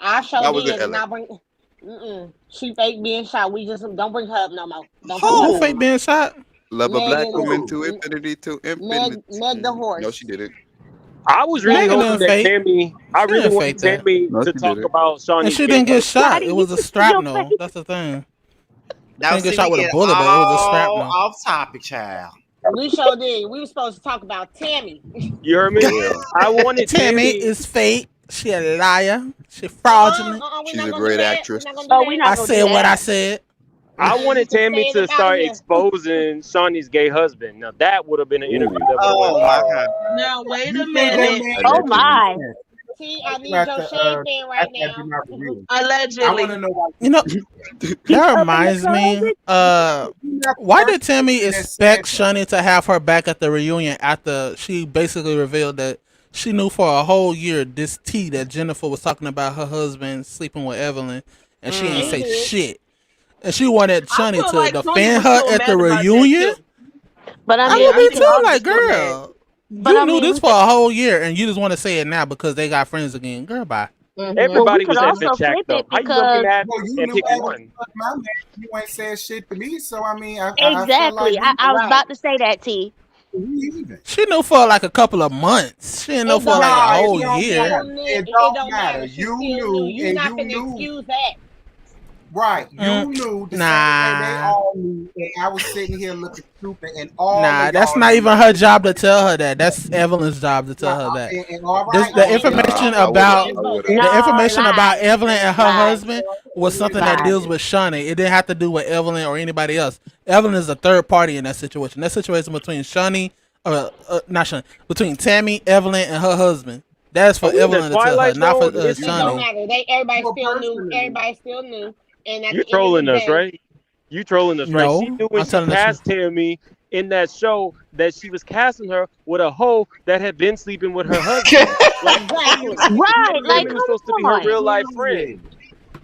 I sure That was in did, and LA. I bring. She fake being shot. We just don't bring her up no more. Don't talk who about her Who? no fake more. being shot? Love a black Megan, woman Who? to infinity to Meg the infinity. No, she horse. didn't. I was really That Megan hoping didn't that fake. I She really didn't wanted fake that. Tammy No, to she talk didn't. about And Shawnee's she gay didn't get husband. shot. Scotty, It you was a can see your shrapnel. face. That's the thing. She Now didn't get see, shot we with a get bullet, but it was a all shrapnel. off topic, child. We sure did. We were supposed to talk about Tammy. You heard me? Yeah, I wanted Tammy Tammy. is fake. She a liar. She fraudulent. We're she's not a gonna do great that. We're actress. not gonna do Oh, we're that. I not gonna do said what I that. said. I You wanted can Tammy say it to up out of start here. exposing Shawnee's gay husband. Now that would have been an interview Ooh, that would have went Oh my viral. god. Now wait You a think that minute. man I Oh let you in. my. is See, I need about your to shade fan right that be now. not real? I want Allegedly. to know why You know, He's that up in the reminds me. closet. you're not the Why did first Tammy person that expect said that. Shaunie to have her back at the reunion after she basically revealed that she knew for a whole year this tea that Jennifer was talking about her husband sleeping with Evelyn, and she ain't She say Mm. did. shit. And she wanted I Shaunie feel to like Shawny defend was her still at the mad about that reunion. too. But I I mean, Yeah, would I we be can. think too. Shawny was Like, still mad. girl, But you I knew mean, this we for could. a whole year, and you just want to say it now because they got friends again. Girl, bye. Well, we Everybody could was effing also Shaq flip though. it How you gonna be because mad Well, you and knew pick Evan one? was my man. You ain't said shit to me, so I mean, I feel like exactly. I was right. about to say that, T. We even. She knew for like a couple of months. She didn't know It for don't like a Nah, matter. it whole She don't year. matter. still knew. It It don't don't matter. matter. She You still knew. knew, You and not you finna knew. excuse that. Right, you knew the same way they Nah. all knew, and I was sitting here looking stupid, and all Nah, of that's y'all not knew even her too. job to tell her that. That's Evelyn's job to tell Right, her that. and all This right, the Oh, okay, information I would have. about I would the have. no, information about lies, Evelyn and her lies, husband was something that lies. deals with Shaunie. It didn't have to do with Evelyn or anybody else. Evelyn is a third party in that situation. That situation between Shaunie, not Shaunie, between Tammy, Evelyn, and her husband. That's Are for we in the Evelyn to tell her, Twilight not for Zone? It's It don't Shaunie. matter. Everybody well, still knew. personally, Everybody still knew. And at you're the end of the trolling us, day, right? You trolling us, right? She No, knew when I'm she telling the truth. cast Tammy in that show that she was casting her with a hoe that had been sleeping with her husband. Like exactly. Right. these Like, women are supposed to come be her on. real life friends. period,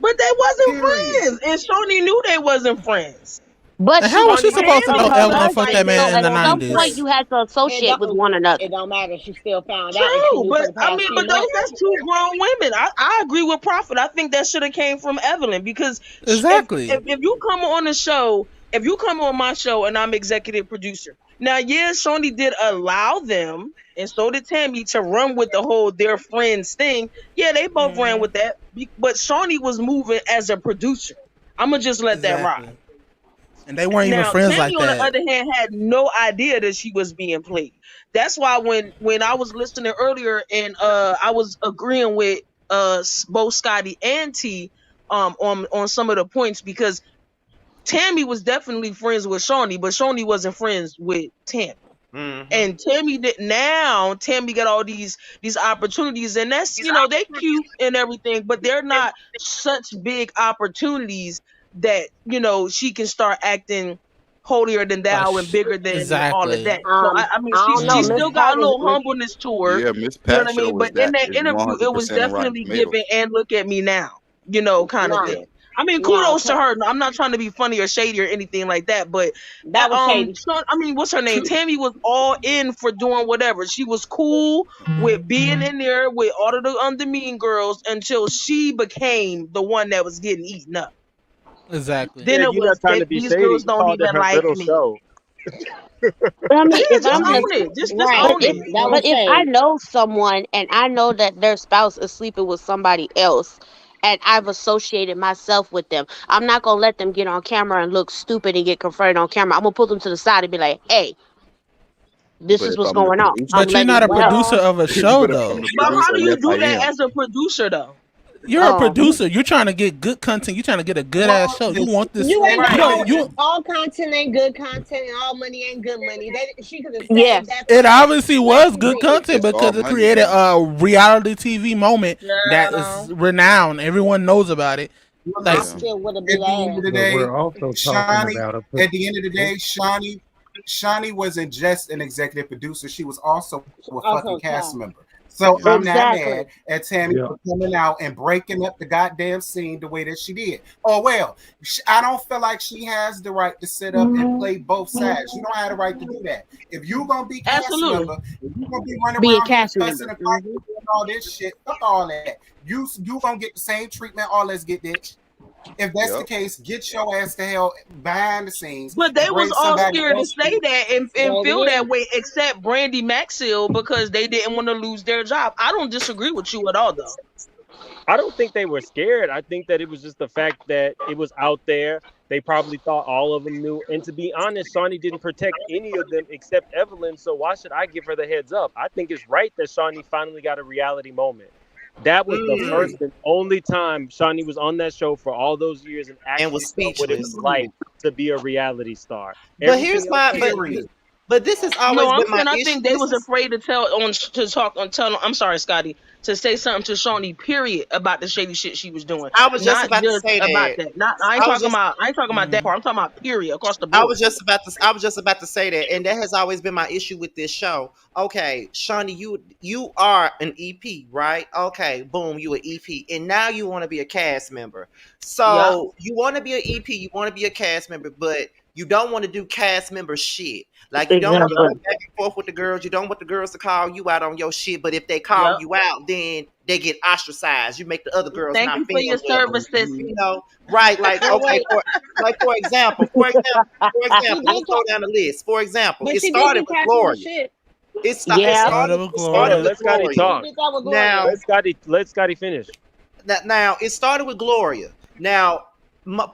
But they wasn't period. friends, and Shaunie knew they wasn't friends. But And she how was was she Shawnee Shaunie knew supposed came to from know with her her Evelyn husband. fucked husband. that And they So man was in at the gonna be some point, 90s? you friends. had to It associate with don't. one another. It don't matter. She still found out, and she True, knew but for the I past mean, few but months. that's two grown women. I agree with Prophet. I think that should have came from Evelyn because Exactly. if you come on the show, if you come on my show and I'm executive producer, now yeah, Shaunie did allow them, and so did Tammy to run with the whole their friends thing. Yeah, they both ran Mm, with that, but Shaunie was moving as a producer. I'm gonna just let that ride. exactly. And they weren't even Now, friends Tammy, like on the that. other hand, had no idea that she was being played. That's why when I was listening earlier and I was agreeing with both Scotty and T on some of the points because Tammy was definitely friends with Shaunie, but Shaunie wasn't friends with Tammy. Mm-hmm. And Tammy did now. Tammy got all these opportunities, and that's they cute and everything, but they're not such big opportunities that she can start acting holier than Like, thou and bigger than all of exactly. that. So I mean, I don't know. she Miss still Mm. got Pat a is little humbleness to her. Yeah, Miss You know Pat what I show mean? But was in that that is interview, it was 100% on Rotten definitely Tomatoes. given and look at me now, kind of no, thing. I mean, no. kudos to her. I'm not trying to be funny or shady or anything like that, but That was shady. I mean, what's her name? Tammy was all in for doing whatever. She was cool with being in there with all of the mean girls until she became the one that was getting eaten up. Exactly. Then Yeah, it you're not was trying that to be these shady. girls You don't called it even her like little me. show. But I mean, Yeah, if I just I'm the mean, own it. Just Right. But own if it. That was but if I shady. know someone and I know that their spouse is sleeping with somebody else and I've associated myself with them, I'm not gonna let them get on camera and look stupid and get confronted on camera. I'm gonna pull them to the side and be like, hey, this But is if what's I'm the going on. producer, I'm But you're letting not a you know. producer Well, of a show, but if I'm though. the But how producer, do yes, you I do that am. as a producer though? You're a You producer. You're trying to get good content. You're trying to get a good ass well, show. You listen, want this. you ain't You got Right. know. all. You. All content ain't good content, and all money ain't good money. She could have saved yes. that for It obviously was good licensing. content It's all because it money, created man. a reality TV moment that Yeah. is renowned. Everyone knows about it. well, Like, I Yeah. listen. still would have At beat the end of ass. the But day, we're also talking Shawnee. about a. At the end of the day, Shawnee wasn't just an executive producer. She was also a fucking Also, cast child. member. So Yeah. I'm not Exactly. mad at Tammy Yeah. for coming out and breaking up the goddamn scene the way that she did. Oh well, I don't feel like she has the right to sit up and play both sides. You don't have the right to do that. If you're gonna be cast Absolutely. member, if you're gonna be running Be a around here cast fussing member. and fighting and all this shit, fuck all that. You gonna get the same treatment. All let's get bitch. If that's the Yep. case, get your ass to hell behind the scenes But and they was bring all somebody scared to else say in. that and Say it feel that again. way, except Brandy Maxill because they didn't want to lose their job. I don't disagree with you at all, though. I don't think they were scared. I think that it was just the fact that it was out there. They probably thought all of them knew. And to be honest, Shawnee didn't protect any of them except Evelyn. So why should I give her the heads up? I think it's right that Shawnee finally got a reality moment. That was the Period. first and only time Shawnee was on that show for all those years and And was actually felt what it was speechless. like Period. to be a reality star. But here's Everything else my was a Period. but this has No, always I'm been my saying I issue. think they This was is afraid to tell. I'm sorry, Scotty, to say something to Shawnee. Period about the shady shit she was doing, I was just not about to just say about that. that. Not I ain't I was talking just about that mm, part. I'm talking about period across the I board. was just about to I was just about to say that, and that has always been my issue with this show. Okay, Shawnee, you are an EP, right? Okay, boom, you an EP, and now you want to be a cast member. Yeah. So you want to be an EP, you want to be a cast member, but you don't want to do cast member shit. Like you don't want to Yep. Exactly. go back and forth with the girls. You don't want the girls to call you out on your shit. But if they call Yep. you out, then they get ostracized. You make the other girls Thank not you for feel your well. services. You know, right? Like But okay, wait, for she example, did let's go talk, down the list. For example, but it she did started do with cast member Gloria. shit. It Yeah. started started with it started Hold Gloria. on, with let Scotty Gloria. She talk. did that with Now Gloria. Let Scotty finish. now it started with Gloria. Now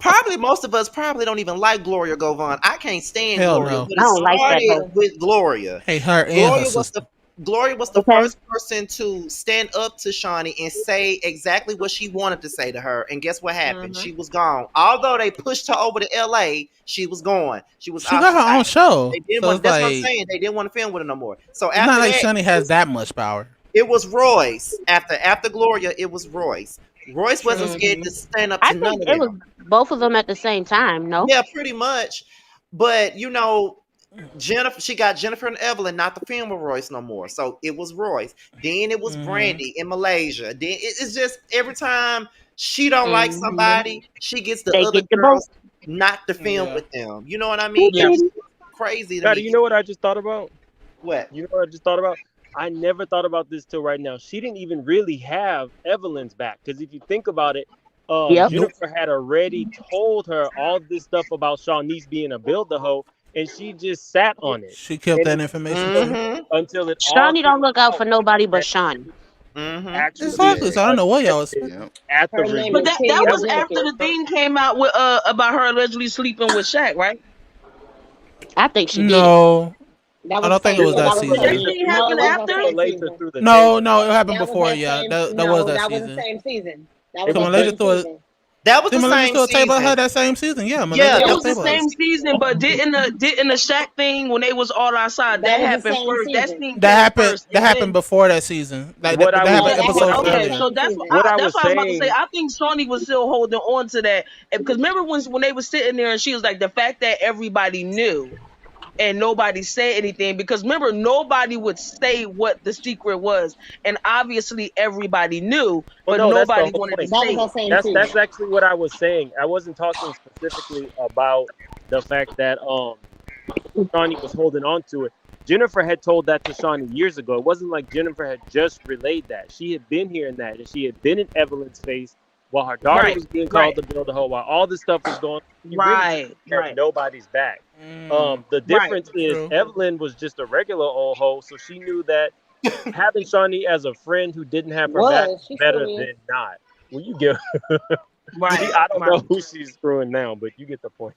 Probably most of us probably don't even like Gloria Govan. I can't stand Hell Gloria, no. but I it don't like that started hoe. with Gloria. Hate her and her Gloria was sister. the Gloria was the Okay. first person to stand up to Shaunie and say exactly what she wanted to say to her. And guess what happened? Mhm. She was gone. Although they pushed her over to LA, she was gone. She was She got her own ostracized. show, They didn't so want. it's That's what I'm like saying. They didn't want to film with her no more. So it's not after like that, Shaunie has that much power. it was Royce. After Gloria, it was Royce. Royce wasn't True. scared Mhm. to stand up I to none think of it was them. both of them at the same time. No. Yeah, pretty much. But Jennifer, she got Jennifer and Evelyn not to film with Royce no more. So it was Royce. Then it was Mm-hmm. Brandy in Malaysia. Then it's just every time she don't like Mhm. somebody, she gets the They other get the boat. girls not to film Yeah. with them. You know what I mean? Hey, It Yeah. was kitty. crazy to Patty, me. you know what I just thought about? What? You know what I just thought about? I never thought about this till right now. She didn't even really have Evelyn's back because if you think about it, Yep. Nope. Jennifer had already told her all this stuff about Shawnee's being a build a hoe, and she just sat on it, She kept and that it information too. Mm-hmm. until it all Shawnee came don't look out out for nobody but that Shawnee. she Mm-hmm. actually Exactly. So I don't know what y'all attempted expecting. Yep. at the Her name But is reunion. that Tia That was was the after Jenkins. the first. thing came out with about her allegedly sleeping with Shaq, right? I think she did it. No, That I was the don't think it same. was Didn't that That was So the that season. Malaysia thing through no. the It happened was didn't that after? same Malaysia season. through the No, table? no, it happened That was before. that Yeah, same. that was No, that that was the season. same season. That was So It the was Malaysia same threw it. season. That was Did the Malaysia same throw a table at her season. that same season? Yeah, Yeah, Malaysia It threw that a was was the the table at same her. same season, season. but didn't the Shaq thing when they was all outside That that was the happened same first? That season. scene That came happened. first, That and happened then before that season. Like what I that was No, happened that was episodes that was the okay, earlier. so same that's season. what I that's was what I was about to say. saying. I think Shawnee was still holding on to that because remember when they were sitting there and she was like the fact that everybody knew and nobody said anything because remember nobody would say what the secret was and obviously everybody knew Well, but no, that's the nobody whole wanted to point. That say was it. that same That's season. actually what I was saying. I wasn't talking specifically about the fact that Shawnee was holding on to it. Jennifer had told that to Shawnee years ago. It wasn't like Jennifer had just relayed that. She had been hearing that, and she had been in Evelyn's face while her daughter Right, was being right, called to build a hoe, while all this stuff was going on. She really right, had right, nobody's back. Mm, The right. difference is true. Evelyn was just a regular old hoe, so she knew that having Shawnee as a friend who didn't have her back Was was she still better is? than not. Well, you get. Right, See, I don't right. know who she's screwing now, but you get the point.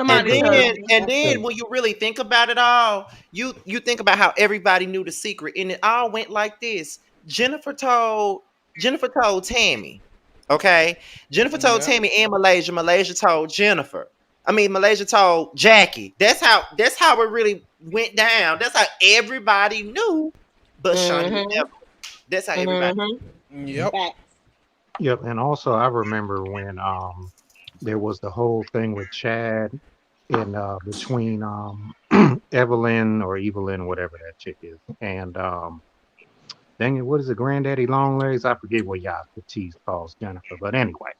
And Somebody tell then me. and That's then true. when you really think about it all, you think about how everybody knew the secret, and it all went like this. Jennifer told Jennifer told Tammy. Okay? Jennifer told Yeah. Tammy and Malaysia. Malaysia told Jennifer. I mean Malaysia told Jackie. That's how it really went down. That's how everybody knew but Shawnee and Mm-hmm. Evelyn. That's how everybody Mm-hmm. Yep. Facts. Yep, and also I remember when there was the whole thing with Chad in between Evelyn or Evelyn, whatever that chick is, and dang it, what is it, Granddaddy Longlegs? I forget what y'all Petite calls Jennifer, but anyway.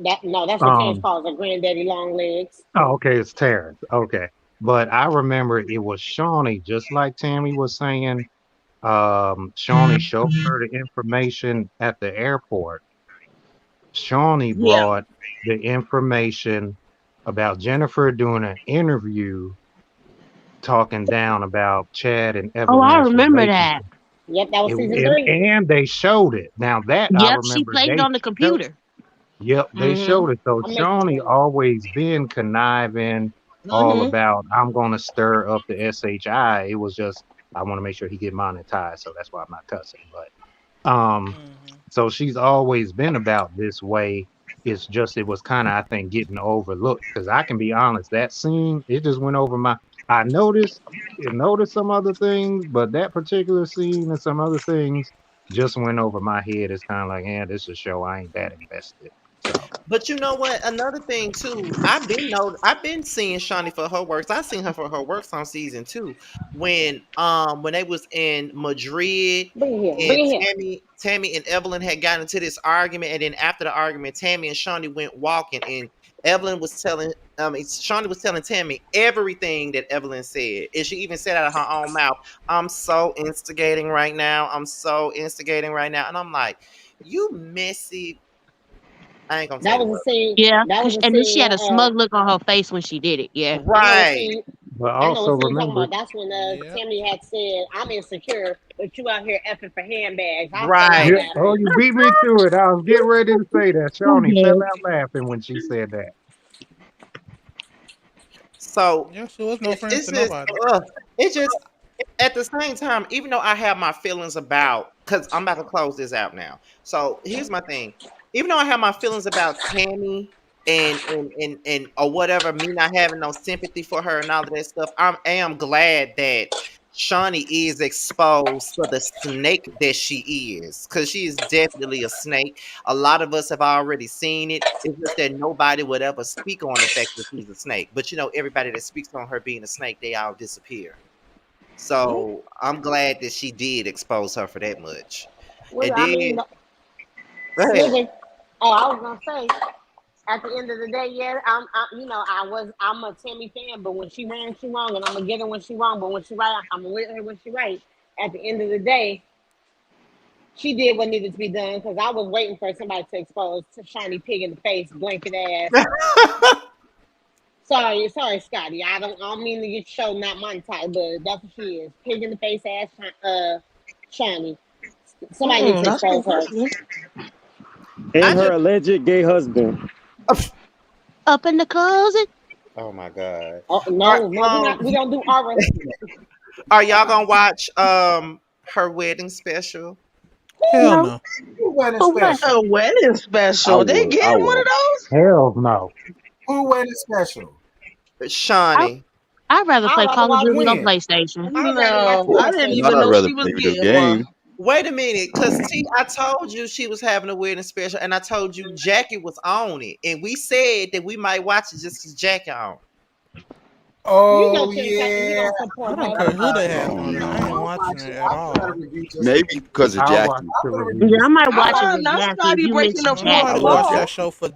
That no, that's what Terrence Um, calls a granddaddy long legs. oh, okay, it's Terrence. Okay, but I remember it was Shawnee, just like Tammy was saying. Shawnee showed her the information at the airport. Shawnee Yeah. brought the information about Jennifer doing an interview talking down about Chad and Oh, I Evelyn's remember that. relationship. Yep, that was season three. And they showed it. Now that I Yep, she remember played it they on the showed. computer. Yep, they Mm-hmm. showed it. So I'm making Shawnee sure. always been conniving all Mm-hmm. about I'm gonna stir up the SHI. It was just I want to make sure he get monetized, so that's why I'm not cussing. But Hmm. so she's always been about this way. It's just it was kind of I think getting overlooked because I can be honest, that scene it just went over my. I noticed some other things, but that particular scene and some other things just went over my head. It's kind of like, yeah, this is a show I ain't that invested. So But you know what? Another thing too, I've been seeing Shawnee for her works. I seen her for her works on season two. When they was in Madrid Bring it here. and Bring it here. Tammy and Evelyn had gotten into this argument, and then after the argument, Tammy and Shawnee went walking, and Evelyn was telling Shawnee was telling Tammy everything that Evelyn said. And she even said out of her own mouth, I'm so instigating right now. I'm so instigating right now. And I'm like, you messy. I ain't gonna say That the was the word. scene. Yeah, That was the and then scene she had where a smug look on her face when she did it. Yeah. no, Right. see, But I know also what you're talking remember, about. That's when Yeah. Tammy had said, "I'm insecure, but you out here effing for handbags." I fell out yeah, Right. oh, laughing. you beat me to it. I was getting ready to say that. Shaunie fell Okay. out laughing when she said that. So Yeah, she was no friends it's to just, nobody. it just at the same time, even though I have my feelings about, because I'm about to close this out now. So here's my thing. Even though I have my feelings about Tammy and or whatever, me not having no sympathy for her and all of that stuff, I am glad that Shawnee is exposed for the snake that she is. Because she is definitely a snake. A lot of us have already seen it. It's just that nobody would ever speak on the fact that she's a snake. But everybody that speaks on her being a snake, they all disappear. So I'm glad that she did expose her for that much. Well, And I mean, then go ahead. listen. Oh, I was gonna say. At the end of the day, yeah, I'm a Tammy fan, but when she wrong, she wrong, and I'm gonna get her when she wrong. But when she right, I'm with her when she right. At the end of the day, she did what needed to be done because I was waiting for somebody to expose to shiny pig in the face, blanket ass. Sorry, Scotty. I don't mean to get show not monetized, but that's what she is. Pig in the face ass, shiny. Somebody needs to That's expose her. unfortunate. I And her just alleged gay husband. Up in the closet. oh my god. Oh Are no, no, we not. We don't do our. are y'all gonna watch her wedding special? Hell No. no. Who wedding For what? special? A wedding I special. They would. I getting one would. of those? Hell no. Who wedding special? Shawnee. I'd rather I'd play rather Call of watch. Duty on When? PlayStation. I'd rather watch No, I her didn't say Not even I'd know rather she was play video getting one. game. Wait a minute, cause T, I told you she was having a wedding special, and I told you Jackie was on it, and we said that we might watch it just cause Jackie on. You know, Oh Tim, we yeah. don't I support don't her. care who they I have don't on it. I ain't know. I'll watching watch it it. at I'll put out a all. review just for Maybe you. because of I'll watch Jackie. the I'll put a review. review. Yeah, I might watch it with Now Jackie if Scotty you breaking mention the Don't fourth nobody I Jackie. would watch too. that wall. show for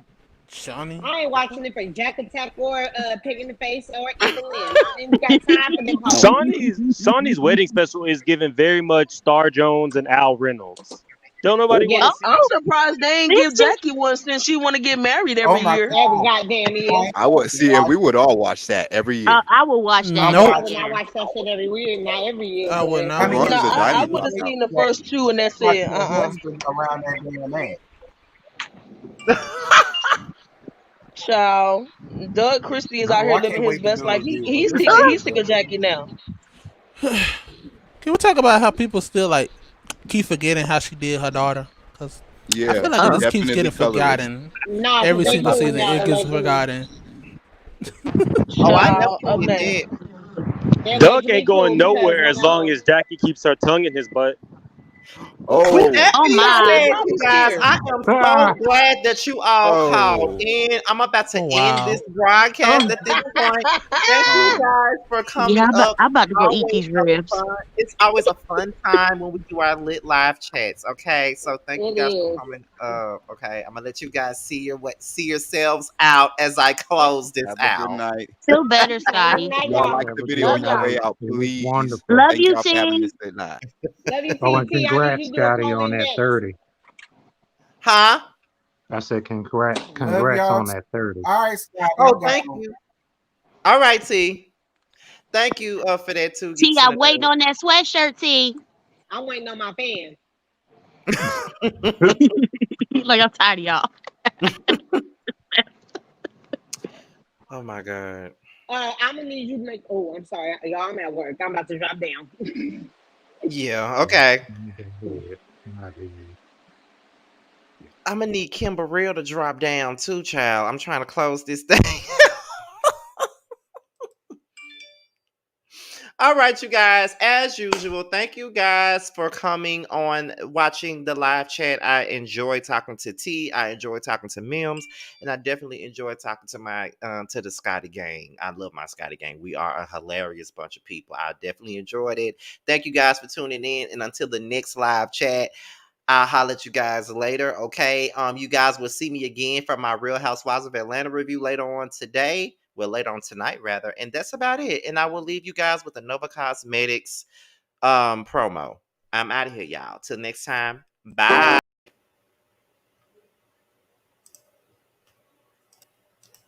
Shawnee. I ain't The fuck? watching it for Jack Attack or Pig in the Face or Evelyn. I ain't got time for them hoes. Shawnee's wedding special is giving very much Star Jones and Al Reynolds. Don't nobody want to Yes, see. I'm surprised they ain't give Listen, Jackie one since she want to get married Oh every my year. every god. goddamn year. I would see, and Watch we would all watch that every year. I will watch that Okay, every I Nope. would not year. watch that shit every year, not every year, I would but not I As mean, long No, as watch the that. I diamonds would work have you out. seen the like first two and that's it. watching your husband around that damn man. Child, Doug Christie is out Oh, here I living can't his wait to best do a life. review of this one. He's sick of Jackie now. Can we talk about how people still like keep forgetting how she did her daughter? Cause I Yeah, feel like it Oh, just keeps definitely getting colorist. forgotten. nah, because Every they single I, doing season, that it gets allegedly. forgotten. Oh, I never Child, a forget mess. that. They Doug ain't allegedly going cool because nowhere as long as Jackie keeps her tongue in his butt. With oh, that oh being They my. said, you probably guys, scared. I am so Ah, glad that you all called oh, in. I'm about to Oh end this wow. broadcast Oh at this point. Thank you oh. guys for yeah, coming up. I'm about to go eat Always these a ribs. fun. It's always a fun time when we do our lit live chats. Okay, so thank you it guys for is. coming. Okay, I'm gonna let you guys see yourselves out as I close this Have a good out. night. Feel better, Have a good Scotty. night, Y'all y'all. like have the a video good Love on your y'all. way night. out, It was please. wonderful. Love Thank you, y'all for having T. this lit live. Love you, Oh, and TT. I need congrats, you to do a Scotty, call on in that next. 30. Huh? I said Love congrats y'all. on that 30. All right, Scotty, I Oh, got thank you. you. All right, T. Thank you for that two T, geeks in I'm the waiting on that sweatshirt, T. I'm waiting on my fans. Like, I'm tired of y'all. Oh my god. I'm gonna need you to make. Oh, I'm sorry, y'all. I'm at work. I'm about to drop down. Yeah, okay. My bad. I'm gonna need Kimber Real to drop down too, child. I'm trying to close this thing. All right, you guys. As usual, thank you guys for coming on, watching the live chat. I enjoy talking to T. I enjoy talking to Mims, and I definitely enjoy talking to my to the Scotty gang. I love my Scotty gang. We are a hilarious bunch of people. I definitely enjoyed it. Thank you guys for tuning in, and until the next live chat, I'll holler at you guys later. Okay. You guys will see me again for my Real Housewives of Atlanta review later on today. Well, later on tonight, rather. And that's about it. And I will leave you guys with a Nova Cosmetics promo. I'm out of here, y'all. Till next time. Bye.